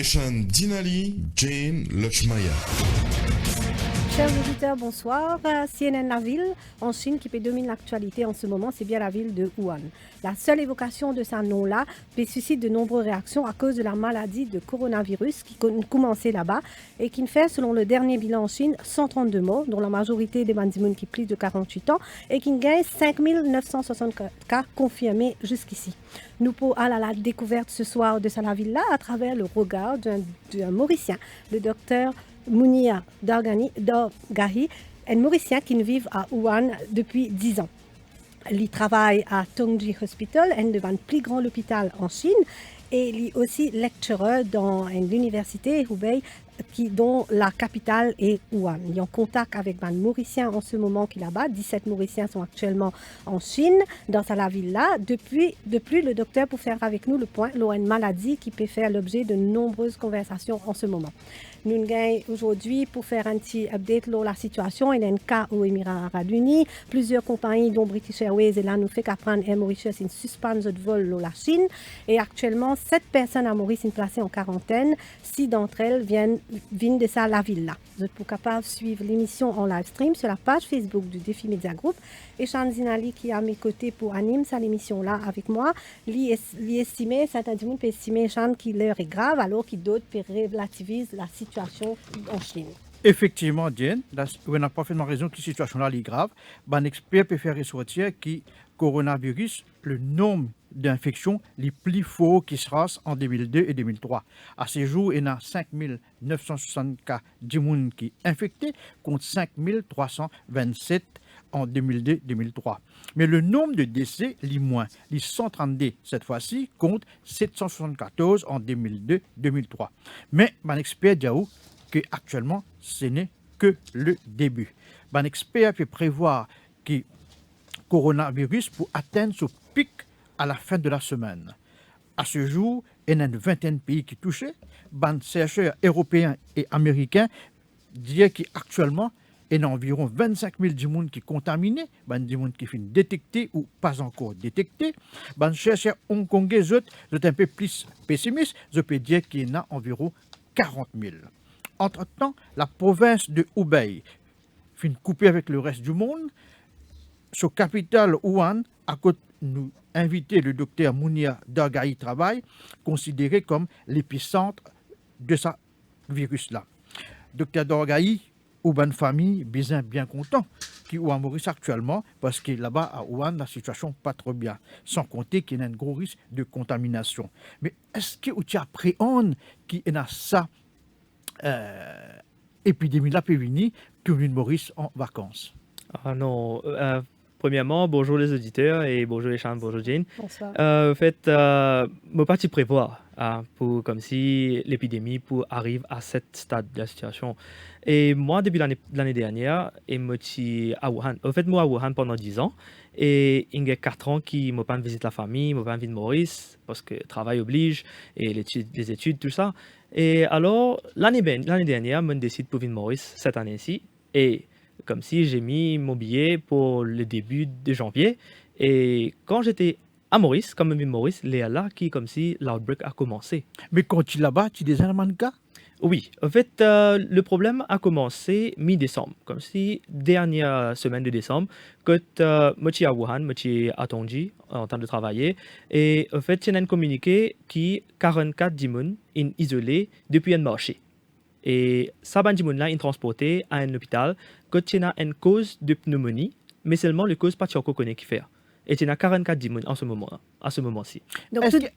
Eshan Dinali, Jane Lochmaya. Chers auditeurs, bonsoir. CNN La Ville, en Chine, qui domine l'actualité en ce moment, c'est bien la ville de Wuhan. La seule évocation de ce nom-là suscite de nombreuses réactions à cause de la maladie de coronavirus qui commençait là-bas et qui fait, selon le dernier bilan en Chine, 132 morts, dont la majorité des bandimouns qui plus de 48 ans et qui gagne 5960 cas confirmés jusqu'ici. Nous pouvons aller à la découverte ce soir de la ville-là à travers le regard d'un Mauricien, le docteur Mounia Dargahi, un Mauricien qui vit à Wuhan depuis 10 ans. Il travaille à Tongji Hospital, un des plus grands hôpitaux en Chine, et il est aussi lecturer dans l'université Hubei, dont la capitale est Wuhan. Il est en contact avec un Mauricien en ce moment qui est là-bas. 17 Mauriciens sont actuellement en Chine, dans la ville-là. Depuis, le docteur pour faire avec nous le point, il a une maladie qui peut faire l'objet de nombreuses conversations en ce moment. Nous avons aujourd'hui pour faire un petit update sur la situation. Il y a un cas aux Émirats Arabes Unis. Plusieurs compagnies, dont British Airways, et là, nous fait qu'apprendre Air Mauritius une suspension de vol dans la Chine. Et actuellement, 7 personnes à Maurice sont placées en quarantaine. 6 d'entre elles viennent de ça la ville-là. Vous êtes capable de suivre l'émission en live stream sur la page Facebook du Défi Media Group. Et Eshan Dinali, qui est à mes côtés pour animer cette émission-là avec moi, l'estimer, certains du monde peut estimer Eshan qui l'heure est grave, alors qu'il d'autres peut relativiser la situation en Chine. Effectivement, Diane, vous avez parfaitement raison que la situation-là est grave. Un expert peut faire ressortir que le coronavirus, le nombre d'infections les plus forts qui se passent en 2002 et 2003. À ce jour, il y a 5 960 cas de monde qui sont infectés contre 5 327 en 2002-2003. Mais le nombre de décès est moins. Les 132 cette fois-ci contre 774 en 2002-2003. Mais un expert dit que actuellement, ce n'est que le début. Un expert peut prévoir que le coronavirus pour atteindre ce pic à la fin de la semaine. À ce jour, il y a une vingtaine de pays qui sont touchés. Les chercheurs européens et américains disent qu'actuellement, il y a environ 25 000 personnes qui sont contaminées, des gens qui sont détectés ou pas encore détectés. Les chercheurs hongkongais sont un peu plus pessimistes, je peux dire qu'il y en a environ 40 000. Entre-temps, la province de Hubei finit coupée avec le reste du monde. Sa capitale, Wuhan, à côté nous inviter le docteur Mounia Dargahi travaille, considéré comme l'épicentre de ce virus-là. Docteur Dargahi, ou une famille bien content qui est à Maurice actuellement parce que là-bas à Wuhan la situation n'est pas trop bien, sans compter qu'il y a un gros risque de contamination. Mais est-ce que tu appréhendes qu'il y a ça épidémie-là peut venir pour une Maurice en vacances? Ah non. Premièrement, bonjour les auditeurs et bonjour les Eshan, bonjour Jane. Bonsoir. En fait, je pas prévoir pour comme si l'épidémie arrive à cette stade de la situation. Et moi, depuis l'année dernière, je suis à Wuhan. En fait, moi à Wuhan pendant 10 ans. Et il y a 4 ans que je ne pas visiter la famille, je ne pas visiter Maurice, parce que le travail oblige, et les études, tout ça. Et alors, l'année dernière, je décide pour venir Maurice cette année-ci. Et comme si j'ai mis mon billet pour le début de janvier. Et quand j'étais à Maurice, comme même Maurice, il est là qui comme si l'outbreak a commencé. Mais quand tu es là-bas, tu es déjà un cas? Oui, en fait, le problème a commencé mi-décembre, comme si dernière semaine de décembre, quand moi je suis à Wuhan, moi je suis à Tongji en train de travailler, et en fait, il y a un communiqué qui 44 dimoun sont isolés depuis un marché. Et ça, ben dimoun là, ils transporté à un hôpital quand il y a une cause de pneumonie, mais seulement le cause pas qu'on connaît qui fait. Et il y a 44 dimoun en ce moment, à ce moment-ci.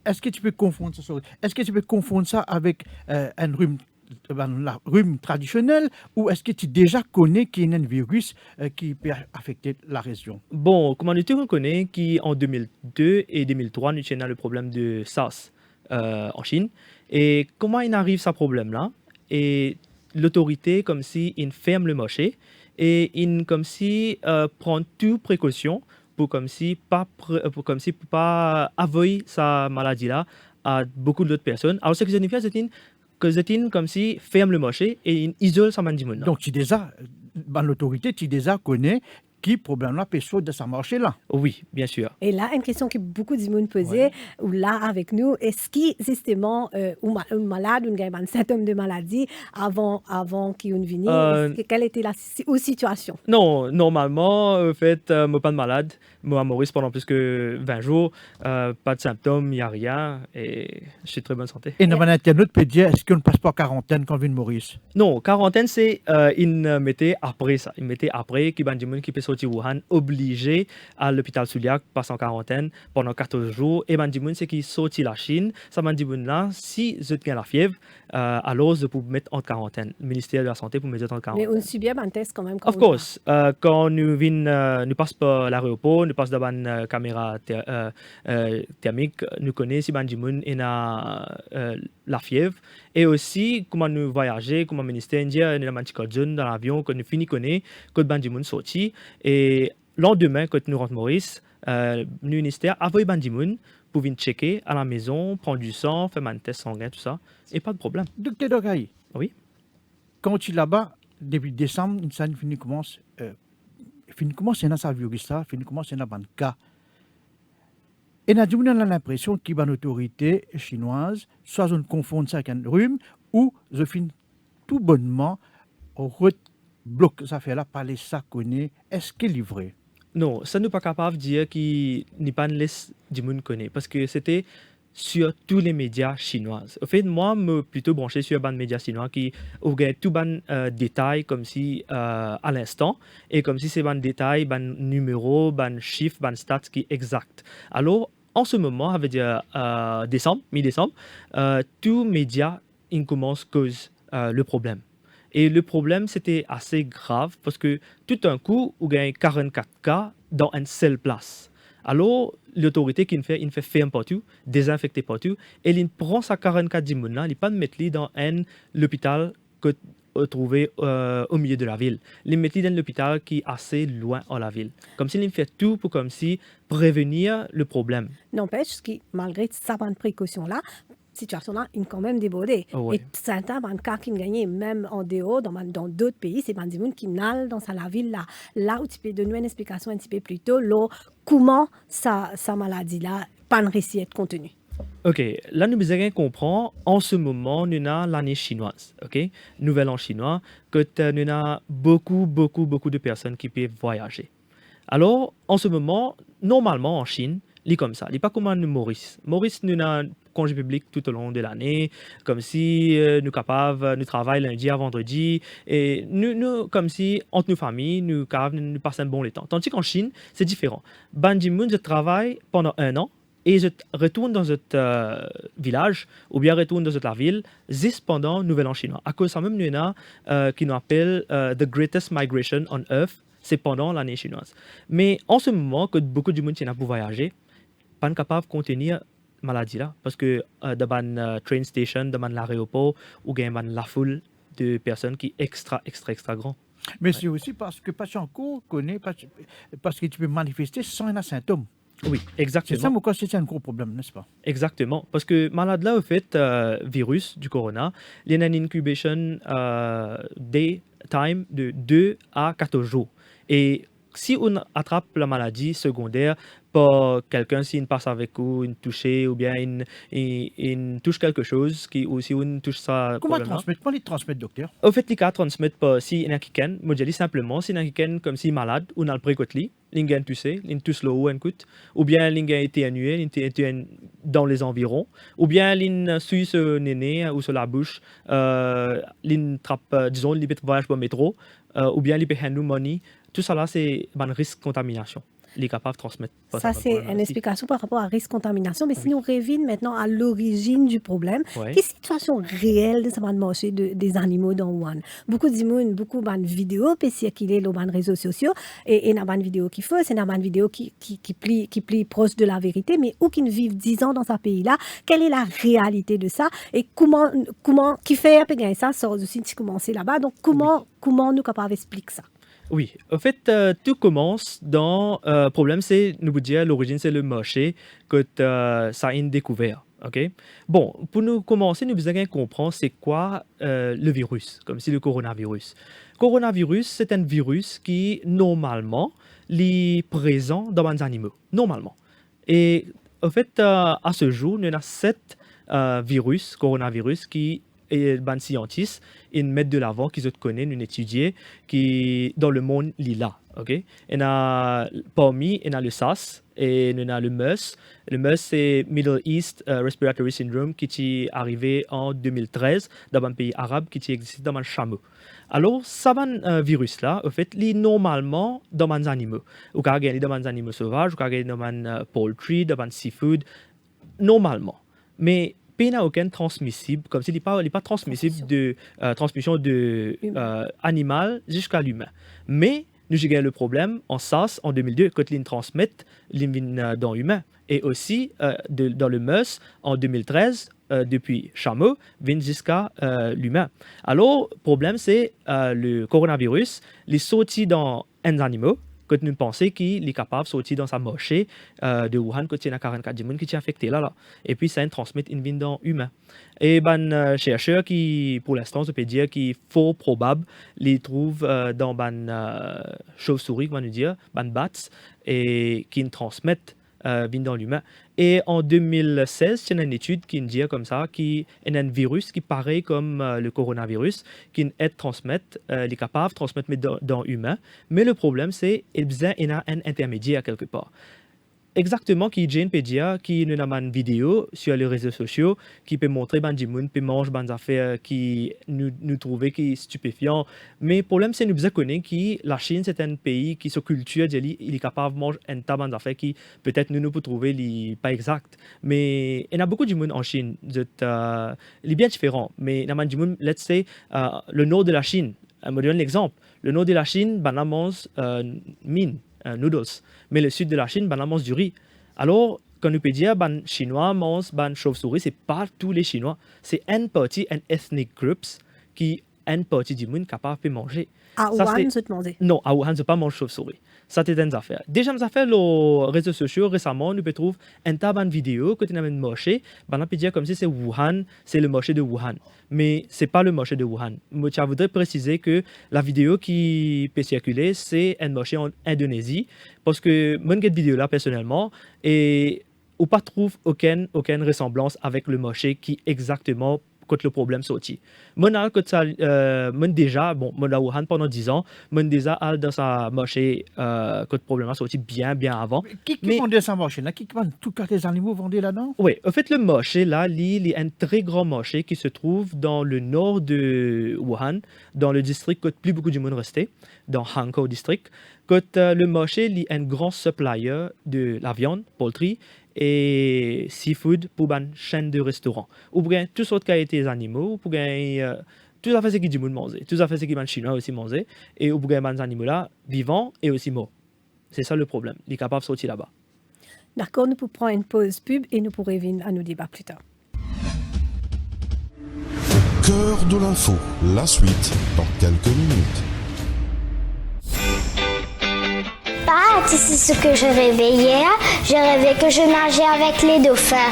Est-ce que tu peux confondre ça? Est-ce que tu peux confondre ça avec un rhume traditionnel ou est-ce que tu déjà connais qu'il y a un virus qui peut affecter la région? Bon, comme on connaît qu'en 2002 et 2003, nous avons le problème de SARS en Chine. Et comment il arrive ce problème-là? Et l'autorité, comme si, il ferme le marché et il comme si prend toute précaution pour comme si pas avoyer sa maladie-là à beaucoup d'autres personnes. Alors, ce que signifie, c'est que Zetin comme si ferme le marché et il isole sa mandimoun. Donc, tu déjà, l'autorité, tu déjà connais qui, problème là, peut sauter de sa marché là. Oui, bien sûr. Et là, une question que beaucoup de monde posait, ou là avec nous, est-ce que justement, un malade, une gagne un symptôme de maladie avant qu'il vienne, quelle était la situation? Non, normalement, en fait, moi pas de malade. Moi, Maurice, pendant plus que 20 jours, pas de symptômes, il n'y a rien et je suis de très bonne santé. Et dans un internaute peut dire, est-ce qu'on ne passe pas en quarantaine quand vient Maurice? Non, quarantaine, c'est, il mettait après ça. Il mettait après qu'il y a des gens qui peuvent sortir Wuhan, obligé à l'hôpital Souliac, passer en quarantaine pendant 14 jours. Et des gens, c'est qui sortent la Chine. Ça m'a dit, là, si vous avez la fièvre, alors vous pouvez mettre en quarantaine. Le ministère de la Santé pour mettre en quarantaine. Mais on subit un test quand même. Of course, quand nous passons par l'aéroport, nous passons devant une caméra thermique, nous connaissons si Bandimoun et la fièvre. Et aussi, comment nous voyager, comment le ministère indien, nous avons un petit code jaune dans l'avion, quand nous finissons connaître, quand Bandimoun sorti. Et le lendemain, quand nous rentrons Maurice, le ministère a envoyé Bandimoun pour venir checker à la maison, prendre du sang, faire un test sanguin, tout ça. Et pas de problème. Docteur Dogaï, Oui. quand tu es là-bas, depuis décembre, une scène commence dans sa virus là, commence dans un cas. Et on a l'impression qu'il y a une autorité chinoise, soit on confond ça avec un rhume, ou je finis tout bonnement, on bloque ça fait là, parler ça connaît. Est-ce qu'il est vrai? Non, ça n'est pas capable de dire qu'il n'est pas une liste du monde connaît parce que c'était sur tous les médias chinois. En fait, moi, je me plutôt branché sur les médias chinois qui ont tout les détails comme si à l'instant et comme si c'est des détails, des numéros, des chiffres, des stats qui sont exacts. Alors, en ce moment, ça veut dire mi-décembre, tous les médias commencent à cause le problème. Et le problème, c'était assez grave parce que tout d'un coup, il y a 44 cas dans une seule place. Alors, l'autorité qui fait ferme partout, désinfecter partout, et il prend sa 44 dimons, il pas mettre dans l'hôpital que trouvé au milieu de la ville. Il met dans l'hôpital qui est assez loin de la ville. Comme s'il fait tout pour comme si prévenir le problème. N'empêche que malgré cette précaution-là, situation-là est quand même débordée. Oh ouais. Et certains cas qui gagnent même en dehors, dans d'autres pays, c'est des gens qui n'allent dans la ville là. Là où tu peux donner une explication un petit peu plus tôt, là, comment sa maladie-là pas réussi à être contenue. Ok, là nous besoin comprendre, en ce moment, nous avons l'année chinoise, ok? Nouvel an chinois, que nous avons beaucoup de personnes qui peuvent voyager. Alors, en ce moment, normalement en Chine, il est comme ça, il n'est pas comme en Maurice. Maurice, nous avons congé public tout au long de l'année, comme si nous capables, nous travaillons lundi à vendredi, et nous comme si entre nos familles, nous capables, nous passons un bon temps. Tandis qu'en Chine, c'est différent. Bandimoun, je travaille pendant 1 an, et je retourne dans notre village, ou bien retourne dans la ville, juste pendant le Nouvel An chinois. À cause de ça même, nous avons qui nous appelle The Greatest Migration on Earth, c'est pendant l'année chinoise. Mais en ce moment, que beaucoup de monde qui n'a pas voyager, pas capable de contenir la maladie là, parce que dans la train station, dans l'aéroport, ou bien la foule de personnes qui est extra grand. Mais c'est aussi parce que patient connaît, parce que tu peux manifester sans un symptôme. Oui, exactement. C'est ça, pourquoi c'est un gros problème, n'est-ce pas? Exactement. Parce que malade là, au fait, virus du corona, il y a une incubation day time de 2 à 14 jours. Et si on attrape la maladie secondaire par quelqu'un, s'il passe avec vous, une touche, ou bien il touche quelque chose, ou si on touche ça. Comment il transmettre, docteur? Au fait, les cas transmettent pas si il y a quelqu'un, moi je dis simplement, si il y a quelqu'un comme si malade, on a le précotli, il y a touché, il touche le haut, ou bien il a été annué, il était dans les environs, ou bien il suit ce néné ou sur la bouche, il trappe, disons, il peut voyager par métro, ou bien il peut handle money. Tout ça là, c'est un risque de contamination. Il est capable de transmettre. Ça, c'est une explication par rapport à risque de contamination. Mais si nous revenons maintenant à l'origine du problème, quelle situation réelle de ce marché des animaux dans Wuhan? Beaucoup d'immunes, beaucoup de vidéos peuvent circuler sur les réseaux sociaux. Et il y a des vidéos qui font, c'est une vidéo qui plie proche de la vérité. Mais où qu'ils vivent 10 ans dans ce pays-là, quelle est la réalité de ça? Et comment qui fait ça sort aussi de commencer là-bas. Donc, comment nous sommes capables d'expliquer ça? Oui, en fait, tout commence dans le problème, c'est, nous vous dire, l'origine, c'est le marché que ça a une découverte. Okay? Bon, pour nous commencer, nous besoin comprendre c'est quoi le virus, comme si le coronavirus. Coronavirus, c'est un virus qui, normalement, est présent dans les animaux, normalement. Et en fait, à ce jour, il y a 7 coronavirus, qui et les scientifiques ils mettent de l'avant, qu'ils connaissent, nous étudier, qui dans le monde là, ok. Il y a parmi, il y a le SARS et il y a le MERS. Le MERS c'est Middle East Respiratory Syndrome qui est arrivé en 2013 dans un pays arabe qui existe dans un chameau. Alors, ça virus là, en fait, il est normalement dans les animaux. Ou quand il est dans les animaux sauvages, ou quand il est dans les poultry, dans les seafood, normalement. Mais il n'y a aucun transmissible, comme s'il n'est pas transmissible de transmission de animal jusqu'à l'humain. Mais nous avons le problème en SARS en 2002, quand ils transmettent dans l'humain. Et aussi dans le MERS en 2013, depuis chameau, vient jusqu'à l'humain. Alors, le problème, c'est le coronavirus, il est sorti dans les animaux, quand nous pensons qu'il est capable de sortir dans sa marché de Wuhan, quand il y a 44 personnes qui sont affectées là. Et puis, ça transmet une vie dans l'humain. Et les chercheurs qui, pour l'instant, je peux dire qu'il est fort probable, les trouvent dans les chauves-souris, on va dire, les bats, et qui transmettent vie dans l'humain. Et en 2016, il y a une étude qui dit comme ça, qu'il y a un virus qui paraît comme le coronavirus, qui est transmettre, il est capable de transmettre dans l'humain. Mais le problème, c'est qu'il y a un intermédiaire quelque part. Exactement, qui Jane peut dire qu'il y a une vidéo sur les réseaux sociaux qui peut montrer que les gens mangent des affaires qui nous trouvent qui est stupéfiant. Mais le problème, c'est que nous connaissons que la Chine, c'est un pays qui, sa culture, il est capable de manger un tas d'affaires qui, peut-être, nous pouvons trouver pas exact. Mais il y a beaucoup de gens en Chine. Il est bien différent. Mais il y a des gens, let's say, le nord de la Chine. Je me donne l'exemple. Le nord de la Chine, on mange mine. Noodles. Mais le sud de la Chine, on mange du riz. Alors, quand nous peut dire les Chinois mangent des chauves-souris, ce n'est pas tous les Chinois. C'est une partie, un ethnic groups qui une partie du monde capable de manger. À Wuhan, je te demandais. Non, à Wuhan, je ne pas manger chauve-souris. Ça, c'est une affaire. Déjà, nous avons fait les réseaux sociaux récemment, nous pouvons trouver un tas de vidéos quand on a un marché. On peut dire comme si c'est Wuhan, c'est le marché de Wuhan. Mais ce n'est pas le marché de Wuhan. Je voudrais préciser que la vidéo qui peut circuler, c'est un marché en Indonésie. Parce que moi, cette vidéo-là, personnellement, et on ne trouve aucune ressemblance avec le marché qui exactement quand le problème sorti. Moi déjà, moi à Wuhan pendant 10 ans, moi déjà dans sa marché quand le problème a sorti bien avant. Qui vendait sa marché là? Qui vend tout cas les animaux vendus là-dedans? Oui, en fait le marché là, il est un très grand marché qui se trouve dans le nord de Wuhan, dans le district où plus beaucoup de monde restait, dans Hankou district. Quand le marché est un grand supplier de la viande, poultry et seafood pour une chaîne de restaurants. Ou bien toutes sortes de qualités des animaux, pour gagner tout à fait ce qui du monde manger, tout à fait ce qui les Chinois aussi manger, et ou bien des animaux là vivants et aussi morts. C'est ça le problème. Il est capable de sortir là-bas. D'accord, nous pouvons prendre une pause pub et nous pourrons revenir à nos débats plus tard. Cœur de l'info, la suite dans quelques minutes. Pas, tu sais ce que je rêvais hier? Je rêvais que je nageais avec les dauphins.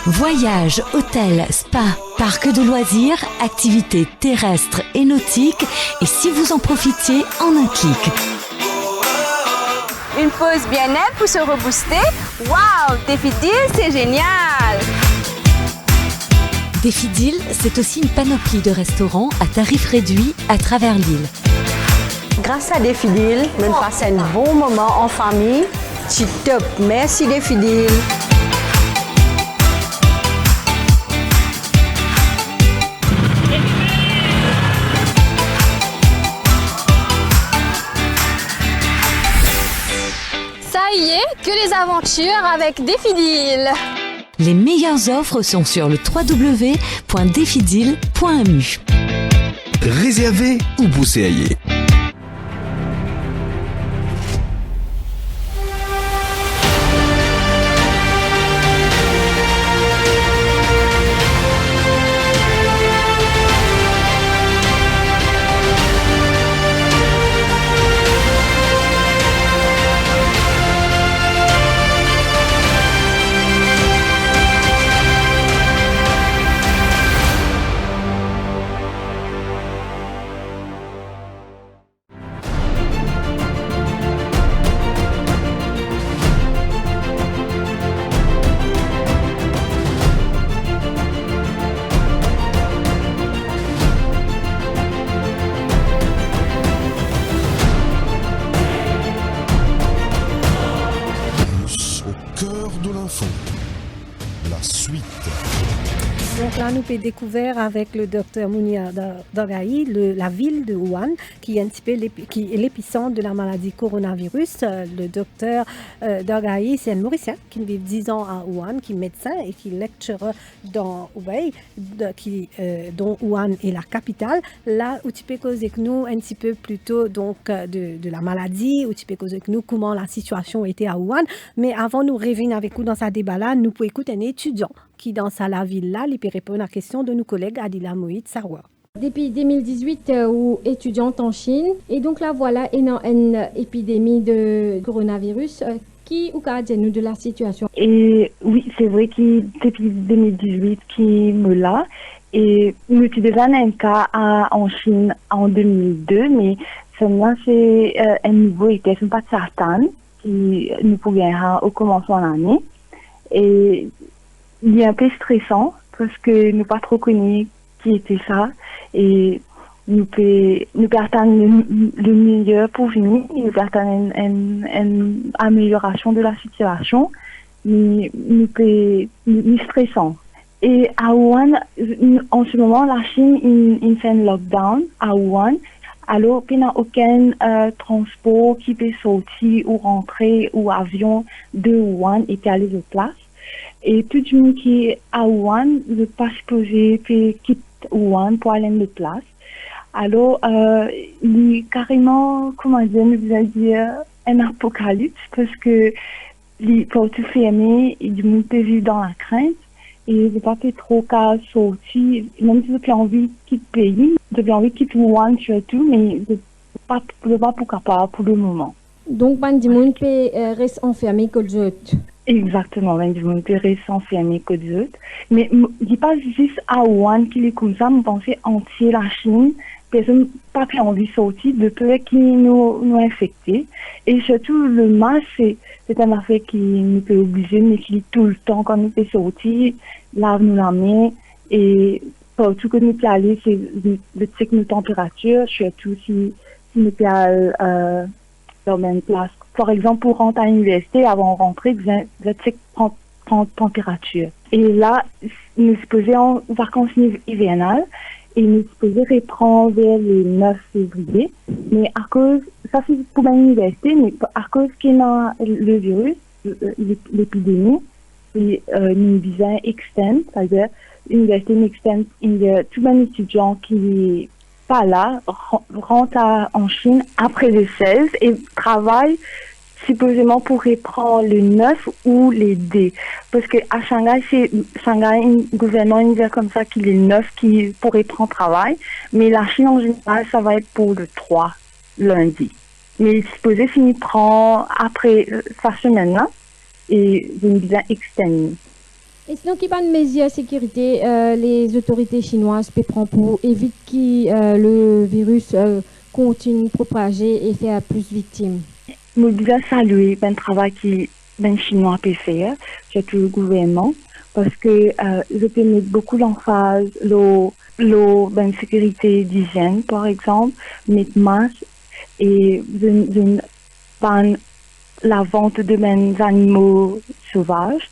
Voyages, hôtels, spa, parcs de loisirs, activités terrestres et nautiques, et si vous en profitiez en un clic. Une pause bien-être pour se rebooster. Waouh, Défi Deal, c'est génial! Défi Deal, c'est aussi une panoplie de restaurants à tarifs réduits à travers l'île. Grâce à Défi Deal, on passe un bon moment en famille. C'est top. Merci Défi Deal. Ça y est, que les aventures avec Défi Deal. Les meilleures offres sont sur le www.defideal.mu. Réservez ou bousséaillez. Là, nous avons découvert avec le docteur Mounia Dogaï la ville de Wuhan, qui est un petit peu qui est l'épicentre de la maladie coronavirus. Le docteur Dogaï, c'est un Mauricien qui vit 10 ans à Wuhan, qui est médecin et qui lecture dans Hubei, dont Wuhan est la capitale. Là, où tu peux causer avec nous un petit peu plutôt donc, de la maladie, où tu peux causer avec nous comment la situation était à Wuhan. Mais avant nous revenir avec vous dans ce débat-là, nous pouvons écouter un étudiant qui dans la ville-là, il peut répondre à la question de nos collègues Adila Moïd Sarwa. Depuis 2018, ou étudiante en Chine, et donc là voilà une épidémie de coronavirus qui ou qu'a dit nous de la situation. Et oui, c'est vrai que depuis 2018 qui me l'a, et nous avons déjà un cas en Chine en 2002, mais celle-là c'est un niveau était pas certain qui nous pouvait au commencement de l'année. Et il est un peu stressant parce que nous pas trop connus qui était ça et nous peut attendre le meilleur pour venir, nous peut attendre une amélioration de la situation, mais nous stressant. Et à Wuhan, en ce moment, la Chine il fait un lockdown à Wuhan. Alors, il n'y a aucun transport qui peut sortir ou rentrer ou avion de Wuhan et qui aller de place. Et tout le monde qui est à Wuhan ne peut pas supposer quitter Wuhan pour aller de place. Alors, il est carrément, comment dire, nous allons dire, un apocalypse parce que les portes fermées et du monde peut vivre dans la crainte. Et je pas trop qu'à sortir, même si j'ai envie de quitter le pays, j'ai envie de quitter Wuhan surtout, mais je ne pas pour capable pour le moment. Donc, ben, du monde peut rester enfermé que les autres. Exactement, ben, du monde peut rester enfermé que les autres. Mais je dis pas juste à Wuhan qu'il est comme ça, je pense entier la Chine, personne n'a pas envie de sortir de peur qui nous infecter. Et surtout, le masque, c'est un affaire qui nous peut obliger, mais qui tout le temps, quand nous peut sortir, lave-nous la main. Et partout que nous peut aller, c'est de checker nos températures, surtout si nous peut aller dans la même place. Par exemple, pour rentrer à l'université, avant de rentrer, vous checker prendre température. Et là, nous sommes posés en vacances hivernales. Et nous supposons reprendre vers le 9 février. Mais à cause, ça c'est pour l'université, mais à cause qu'il y a le virus, l'épidémie, et nous disons extend, c'est-à-dire l'université extend, il y a tous les étudiants qui pas là, rentrent en Chine après le 16 et travaillent supposément pour reprendre le 9 ou les D. Parce que à Shanghai, un gouvernement dit comme ça qu'il est le 9 qui pourrait prendre travail. Mais la Chine en général, ça va être pour le 3, lundi. Mais supposé finir prendre après sa semaine-là et je me disais externe. Et sinon, quelles sont les mesures de sécurité les autorités chinoises peuvent prendre pour éviter que le virus continue de propager et faire plus de victimes? Je voudrais saluer le travail que les Chinois peuvent faire, surtout le gouvernement, parce que je peux mettre beaucoup d'emphase la sécurité d'hygiène, par exemple, mettre masque et la vente de mes animaux sauvages.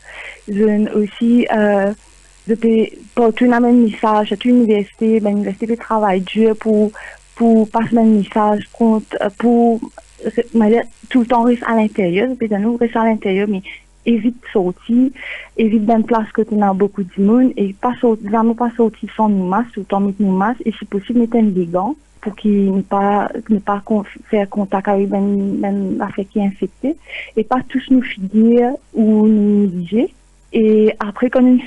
Aussi, je peux porter un même message à l'université, l'université peut travailler dur pour passer un message contre, pour tout le temps rester à l'intérieur, peut-être nous rester à l'intérieur, mais évite de sortir, évite d'une place que tu as beaucoup de monde et jamais pas sortir sans nos masques, tout le temps mettre nos masques et si possible mettre des gants pour qu'il ne pas faire contact avec une affaire qui est infectée et pas tous nous dire ou nous négliger. Et après, quand une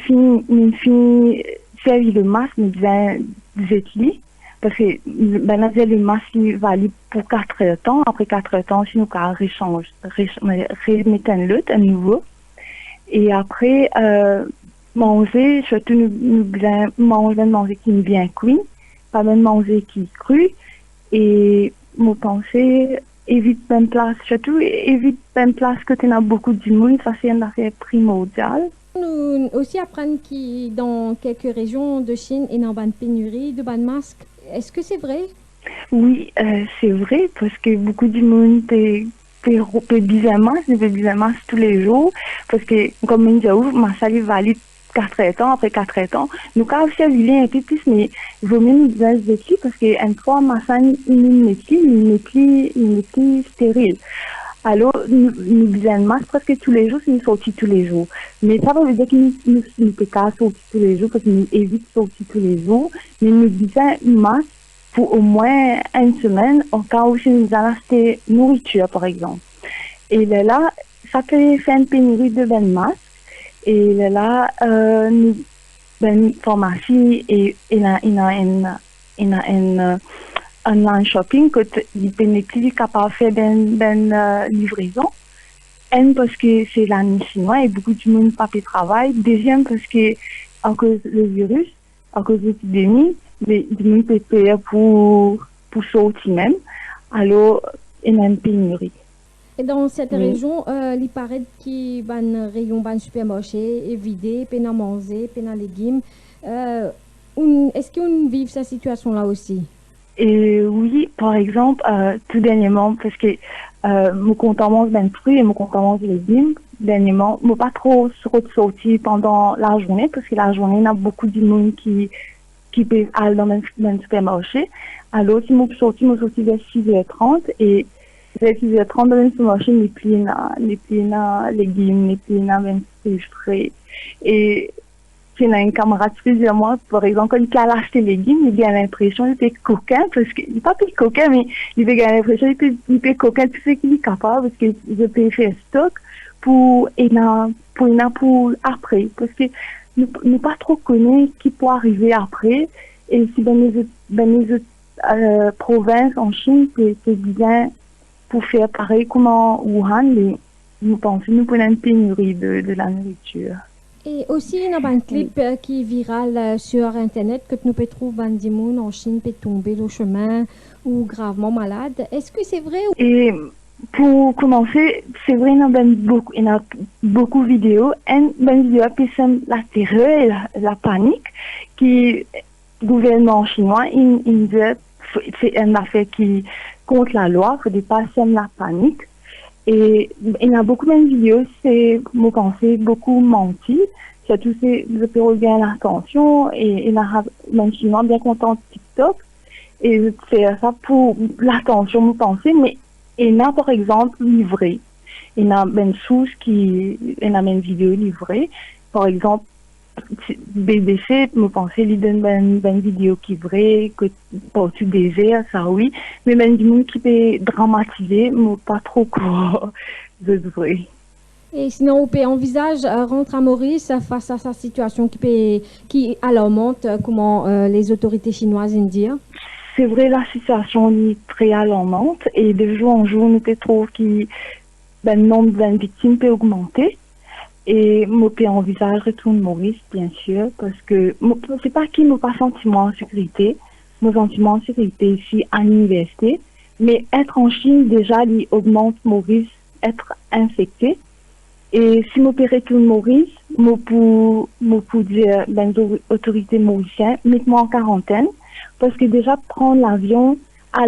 fille servit le masque, nous devons utiliser. Parce que le masque va aller pour 4 heures de temps. Après 4 heures de temps, si nous remettons un nouveau. Et après, manger, surtout nous manger qui est bien cuit, pas même manger qui est cru. Et mon pensée, évite même place, surtout évite même place que tu as beaucoup de monde, ça c'est une affaire primordiale. Nous aussi apprenons que dans quelques régions de Chine, il y a une pénurie de masques. Est-ce que c'est vrai? Oui, c'est vrai, parce que beaucoup de monde peut bizarrement, masques tous les jours, parce que, comme on dit, ma salive va aller 4 ans, après 4 ans, nous avons fait un peu plus, mais il vaut mieux nous dire parce qu'une fois, ma femme, une métier stérile. Alors, nous disons masque presque tous les jours, si nous sortons tous les jours. Mais ça veut dire que nous ne pouvons pas sortir tous les jours, parce que nous évitons de sortir tous les jours. Mais nous disons masque pour au moins une semaine, en cas où nous allons acheter nourriture, par exemple. Et là, ça peut faire une pénurie de masques. Et là, nous, pharmacie, et il y a une online shopping que les bénéficiaires capables de faire une livraison. Un, parce que c'est l'année chinoise et beaucoup de monde pas de travail. Deuxième, parce que à cause du virus, à cause de l'épidémie, les gens peuvent payer pour sortir même. Alors, il y a une pénurie. Et dans cette région, il paraît qu'il y a un rayon de supermarché est vidé, peine à manger, peine à légumes. Est-ce qu'on vit cette situation-là aussi? Et oui, par exemple, tout dernièrement, parce que mon consommation de fruits et mon consommation de légumes, dernièrement, je ne pas trop sortir pendant la journée, parce que la journée, il y a beaucoup de monde qui peut aller dans le supermarché. Alors, si je sortis vers 6h30 et vers 6h30 dans le supermarché, les plein légumes, les plein frais. Et c'est une camarade plusieurs mois, par exemple, quand il a acheté les légumes, il a l'impression qu'il était coquin, parce qu'il n'est pas plus coquin, mais il a l'impression qu'il était coquin, tout ce qu'il est capable, parce qu'il peut faire stock pour après, parce que nous pas trop connaître qui peut arriver après, et si dans les autres provinces en Chine, c'est bien pour faire pareil comme en Wuhan, mais nous pensons nous prenons une pénurie de la nourriture. Et aussi, il y a un clip qui est viral sur Internet que nous pouvons trouver dans des gens en Chine peut tomber au chemin ou gravement malade. Est-ce que c'est vrai? Et pour commencer, c'est vrai, il y a beaucoup de vidéos. Une vidéo qui sème la terreur et la panique qui le gouvernement chinois, c'est une affaire qui contre la loi, il ne faut pas semer la panique. Et il y a beaucoup de vidéos, c'est, mon pensée, beaucoup menti. Surtout, c'est le période bien l'attention et il y a même chinois bien content de TikTok. Et je fais ça pour l'attention, mon pensée, mais il y a par exemple livré. Il y a une source il y a une vidéo livrée. Par exemple, BBC, me pensais, il donne une vidéo qui est vraie, que pour tu désert, ça oui, mais même du monde qui peut dramatiser, mais pas trop quoi de vrai. Et sinon, on envisage rentrer à Maurice face à sa situation qui alarmante, comment les autorités chinoises disent? C'est vrai, la situation est très alarmante et de jour en jour, nous trouvons que le nombre de victimes peut augmenter. Et moi, je envisage retourner Maurice, bien sûr, parce que c'est pas qui n'a pas sentiment en sécurité. Mon sentiment en sécurité ici à l'université. Mais être en Chine, déjà, il augmente Maurice, être infecté. Et si je peux retourner Maurice, je peux dire aux autorités mauriciennes, mettez-moi en quarantaine. Parce que déjà, prendre l'avion à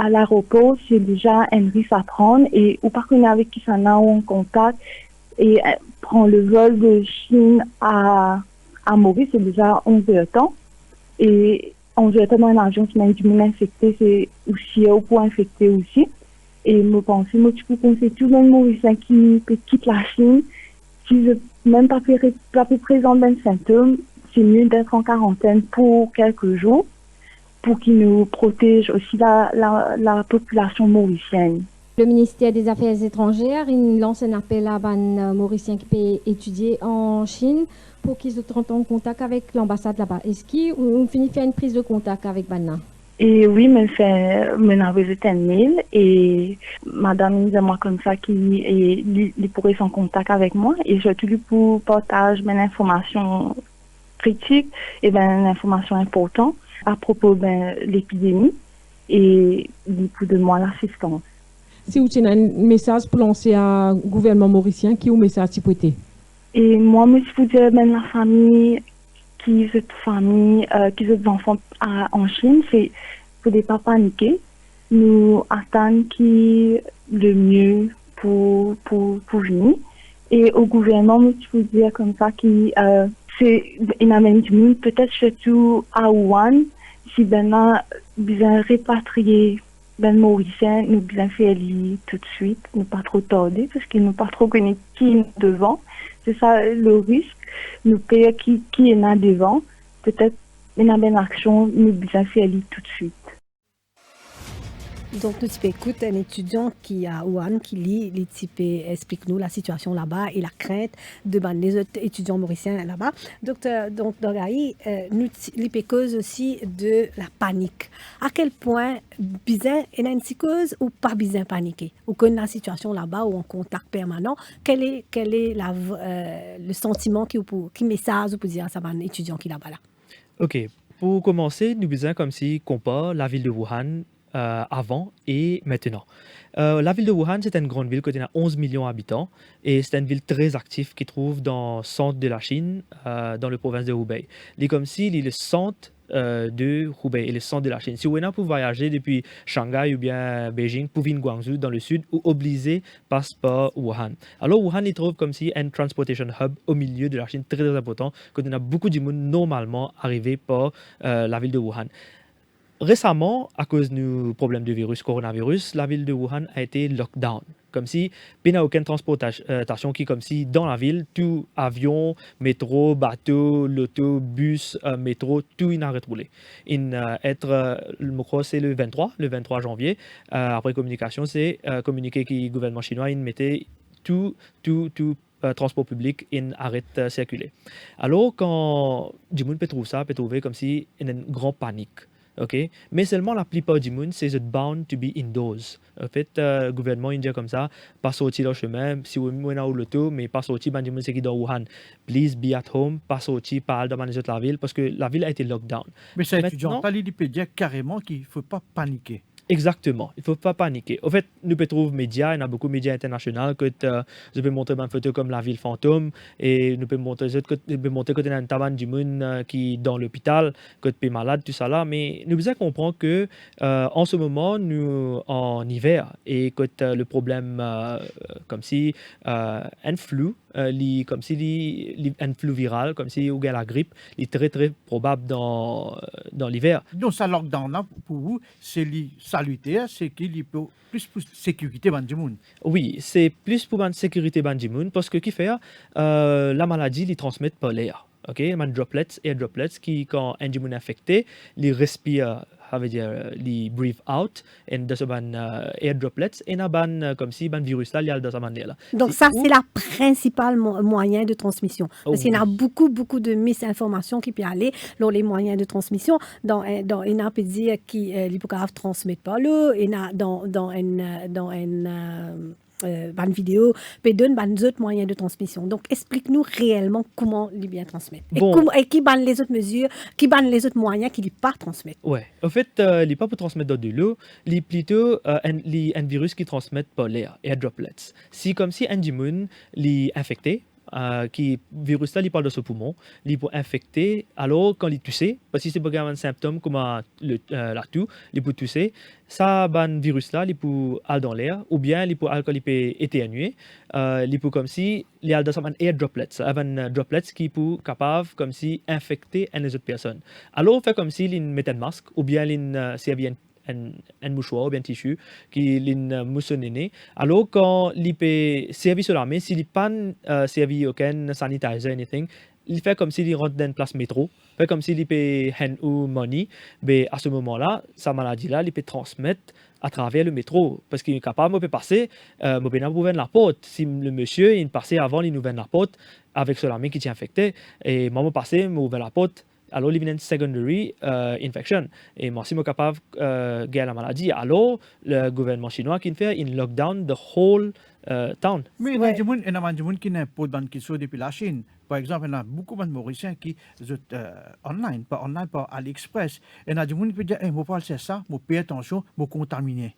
l'aéroport, c'est déjà un risque à prendre. Et ou par contre, avec qui ça n'a en contact, et prend le vol de Chine à Maurice, c'est déjà 11 heures de temps. Et 11 heures de temps dans un avion qui m'a du monde infecté, c'est aussi au point infecté aussi. Et je pense, tu peux penser tout le monde mauricien qui quitte la Chine, qui ne même pas présenter des symptômes, c'est mieux d'être en quarantaine pour quelques jours, pour qu'ils nous protègent aussi la population mauricienne. Le ministère des Affaires étrangères il lance un appel à les Mauriciens qui peuvent étudier en Chine pour qu'ils entrent en contact avec l'ambassade là-bas. Est-ce qu'on finit faire une prise de contact avec Banna? Et oui, je envoyé un mail et madame dit moi comme ça qu'il pourrait être en contact avec moi et je lui pour partager mes informations critiques et des informations importantes à propos de l'épidémie et pour de moi l'assistance. Si vous avez un message pour lancer au gouvernement mauricien, qui est un message qui peut être? Et moi, je vous dire, la famille, qui est enfants en Chine, c'est pour ne pas paniquer. Nous attendons le mieux pour venir. Et au gouvernement, je peux dire comme ça, c'est une amendement, peut-être surtout à Wuhan, si maintenant, bien répatrier ben Mauricien, nous bien faire lui tout de suite, ne pas trop tarder, parce qu'ils n'ont pas trop connu qui est devant. C'est ça le risque. Nous pays qui est là devant, peut-être une bonne action, nous bien faire lui tout de suite. Donc, nous écoute un étudiant qui est à Wuhan, qui lit, explique-nous la situation là-bas et la crainte de les autres étudiants mauriciens là-bas. Docteur Dogaï, nous cause aussi de la panique. À quel point bizarre est une cause ou pas bizarre paniquer? Ou connaît la situation là-bas ou en contact permanent? Quel est le sentiment qui message ou pour dire à ça un étudiant qui est là-bas là? Ok, pour commencer, nous besoin comme si compare la ville de Wuhan avant et maintenant. La ville de Wuhan, c'est une grande ville qui a 11 millions d'habitants et c'est une ville très active qui se trouve dans le centre de la Chine, dans la province de Hubei. C'est comme si il est le centre de Hubei et le centre de la Chine. Si vous voulez voyager depuis Shanghai ou bien Beijing pour venir Guangzhou dans le sud, ou obligé passe par Wuhan. Alors Wuhan, il trouve comme si un transportation hub au milieu de la Chine très très important, quand on a beaucoup de monde normalement arrivé par la ville de Wuhan. Récemment, à cause du problème du coronavirus, la ville de Wuhan a été lockdown. Comme si il n'y a aucune transportation qui, comme si dans la ville, tout avion, métro, bateau, l'auto, bus, métro, tout il a retroulé. Je crois c'est le 23 janvier. Après communication, c'est communiqué que le gouvernement chinois il mettait tout transport public in arrête de circuler. Alors, quand du monde peut trouver comme si il y a une grande panique. Okay? Mais seulement la plupart du monde, c'est bound to be indoors. En fait, le gouvernement il dit comme ça, pas sortir dans le chemin, si vous êtes au loto, mais pas sortir, ben, du monde c'est qui dans Wuhan. Please be at home, pas sortir, pas aller dans la ville, parce que la ville a été lockdown. Mais c'est étudiant, il peut dire carrément qu'il ne faut pas paniquer. Exactement, il ne faut pas paniquer. En fait, nous pouvons trouver médias, il y a beaucoup de médias internationaux que je peux montrer une photo comme la ville fantôme et nous pouvons montrer que il y a un taban du monde qui est dans l'hôpital, que tu es malade, tout ça là. Mais nous devons comprendre que en ce moment, nous en hiver et que le problème comme si un flou, comme si un flou viral, comme si il y a la grippe, est très très probable dans l'hiver. Donc ça lockdown là pour vous, c'est salutaire, c'est qu'il y a plus pour sécurité ban du monde. Oui, c'est plus pour la sécurité ban du monde parce que qui fait la maladie les transmet par l'air. OK, man air droplets qui quand un du monde infecté, les respire, ça veut dire les breathe out et de ce ban air droplets et na ban comme si ban virus là il y a dans sa manière là. Donc ça c'est la principale moyen de transmission. Parce qu'il y a beaucoup de misinformations qui peuvent aller dans les moyens de transmission dans on peut dire qui l'hypographe transmet pas l'eau et dans une vidéo, puis donne d'autres moyens de transmission. Donc, explique-nous réellement comment les bien transmettre. Et qui ban les autres mesures, qui ban les autres moyens qui ne pas transmettre. Ouais, en fait, il n'est pas pour transmettre dans de l'eau, il est plutôt un virus qui transmet par l'air, air droplets. Si comme si un dimon est infecté, qui virus là il parle de ce poumon, il peut infecter alors quand il tousse parce que c'est pas un symptôme comme la toux, il peut tousser ça ban virus là il peut aller dans l'air ou bien il peut quand il peut éternuer, il peut comme si il y a dans un air droplets, un droplets qui peut capable comme si infecter une autre personne. Alors on fait comme si il met un masque ou bien il servir un mouchoir ou bien un tissu qui est moussonné. Alors, quand il peut servir sur la main, s'il n'a pas servi aucun sanitizer, anything, il fait comme s'il rentre dans une place métro, fait comme s'il peut hand ou money, mais à ce moment-là, sa maladie-là, il peut transmettre à travers le métro, parce qu'il est capable de passer, il peut ouvrir la porte. Si le monsieur, il passait avant, il ouvre la porte avec sur la main qui est infecté, et moi, je passais, il ouvre la porte, alors il y a une secondary infection et moi si je suis capable de gagner la maladie alors le gouvernement chinois qui fait une lockdown the whole town. Mais il y a des gens qui n'importent pas qui sont depuis la Chine. Par exemple, il y a beaucoup de Mauriciens qui sont online, pas AliExpress. Il y a des gens qui peuvent dire, je ne peux pas faire ça, je vais payer attention, je vais contaminer.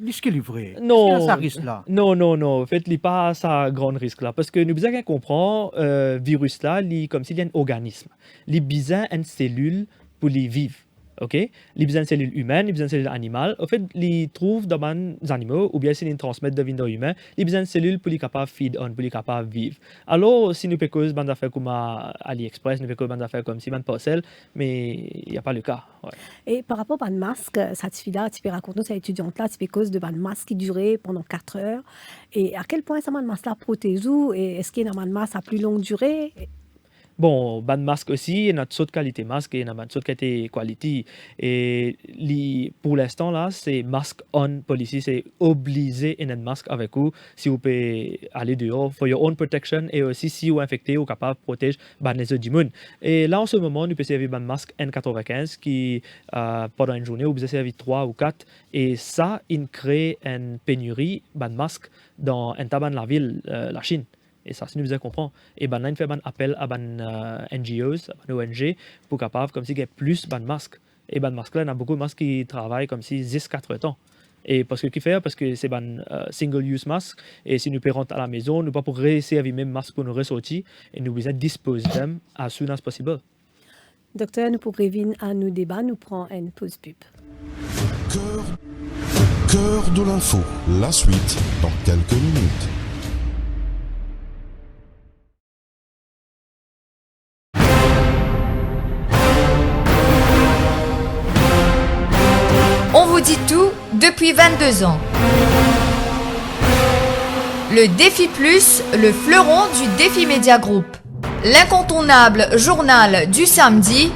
Est-ce qu'il est vrai? Non, est-ce qu'il y a ce risque-là? Non. En fait, il n'y a pas ça grand risque-là. Parce que nous devons comprendre, le virus-là, comme s'il y a un organisme. Il y a besoin d'une cellule pour les vivre. OK? Les besoin de cellules humaines, les besoin de cellules animales. En fait, ils trouvent dans les animaux, ou bien s'ils transmettent de vie humain, les besoin de cellules pour les capables feed on, pour les capables vivre. Alors, si nous faisons des affaires comme à AliExpress, nous faisons des affaires comme si man parcelle, mais il n'y a pas le cas. Ouais. Et par rapport à un masque, ça te fait là, tu peux raconter cette étudiante-là, tu peux cause de un masque qui durait pendant 4 heures. Et à quel point ça man masque là protège ou et est-ce qu'il y a un masque à plus longue durée? Bon, ban masque aussi, il y a notre saut de qualité masque et notre saut de qualité quality. Et pour l'instant, là, c'est masque on policy, c'est obligé un masque avec vous si vous pouvez aller dehors for your own protection et aussi si vous êtes infecté ou capable de protéger les autres du monde. Et là, en ce moment, nous pouvons servir un masque N95 qui, pendant une journée, vous pouvez servir 3 ou 4. Et ça, il crée une pénurie de masque dans un tabac de la ville, la Chine. Et ça, si nous besoin comprendre. Et ben là, il fait un appel à NGOs, à ONG, pour capable, comme si il y a plus de masques. Et ben masques là, il y a beaucoup de masques qui travaillent comme si 10-4 temps. Et parce que qui fait, parce que c'est un single-use masque. Et si nous pouvons rentrer à la maison, nous pas pour réessayer avec même masque pour nous ressortir. Et nous besoin disposer d'eux as soon as possible. Docteur, nous pour revenir à nos débats, nous prenons une pause pub. Cœur de l'info, la suite dans quelques minutes. On vous dit tout depuis 22 ans. Le Défi Plus, le fleuron du Défi Média Group. L'incontournable journal du samedi.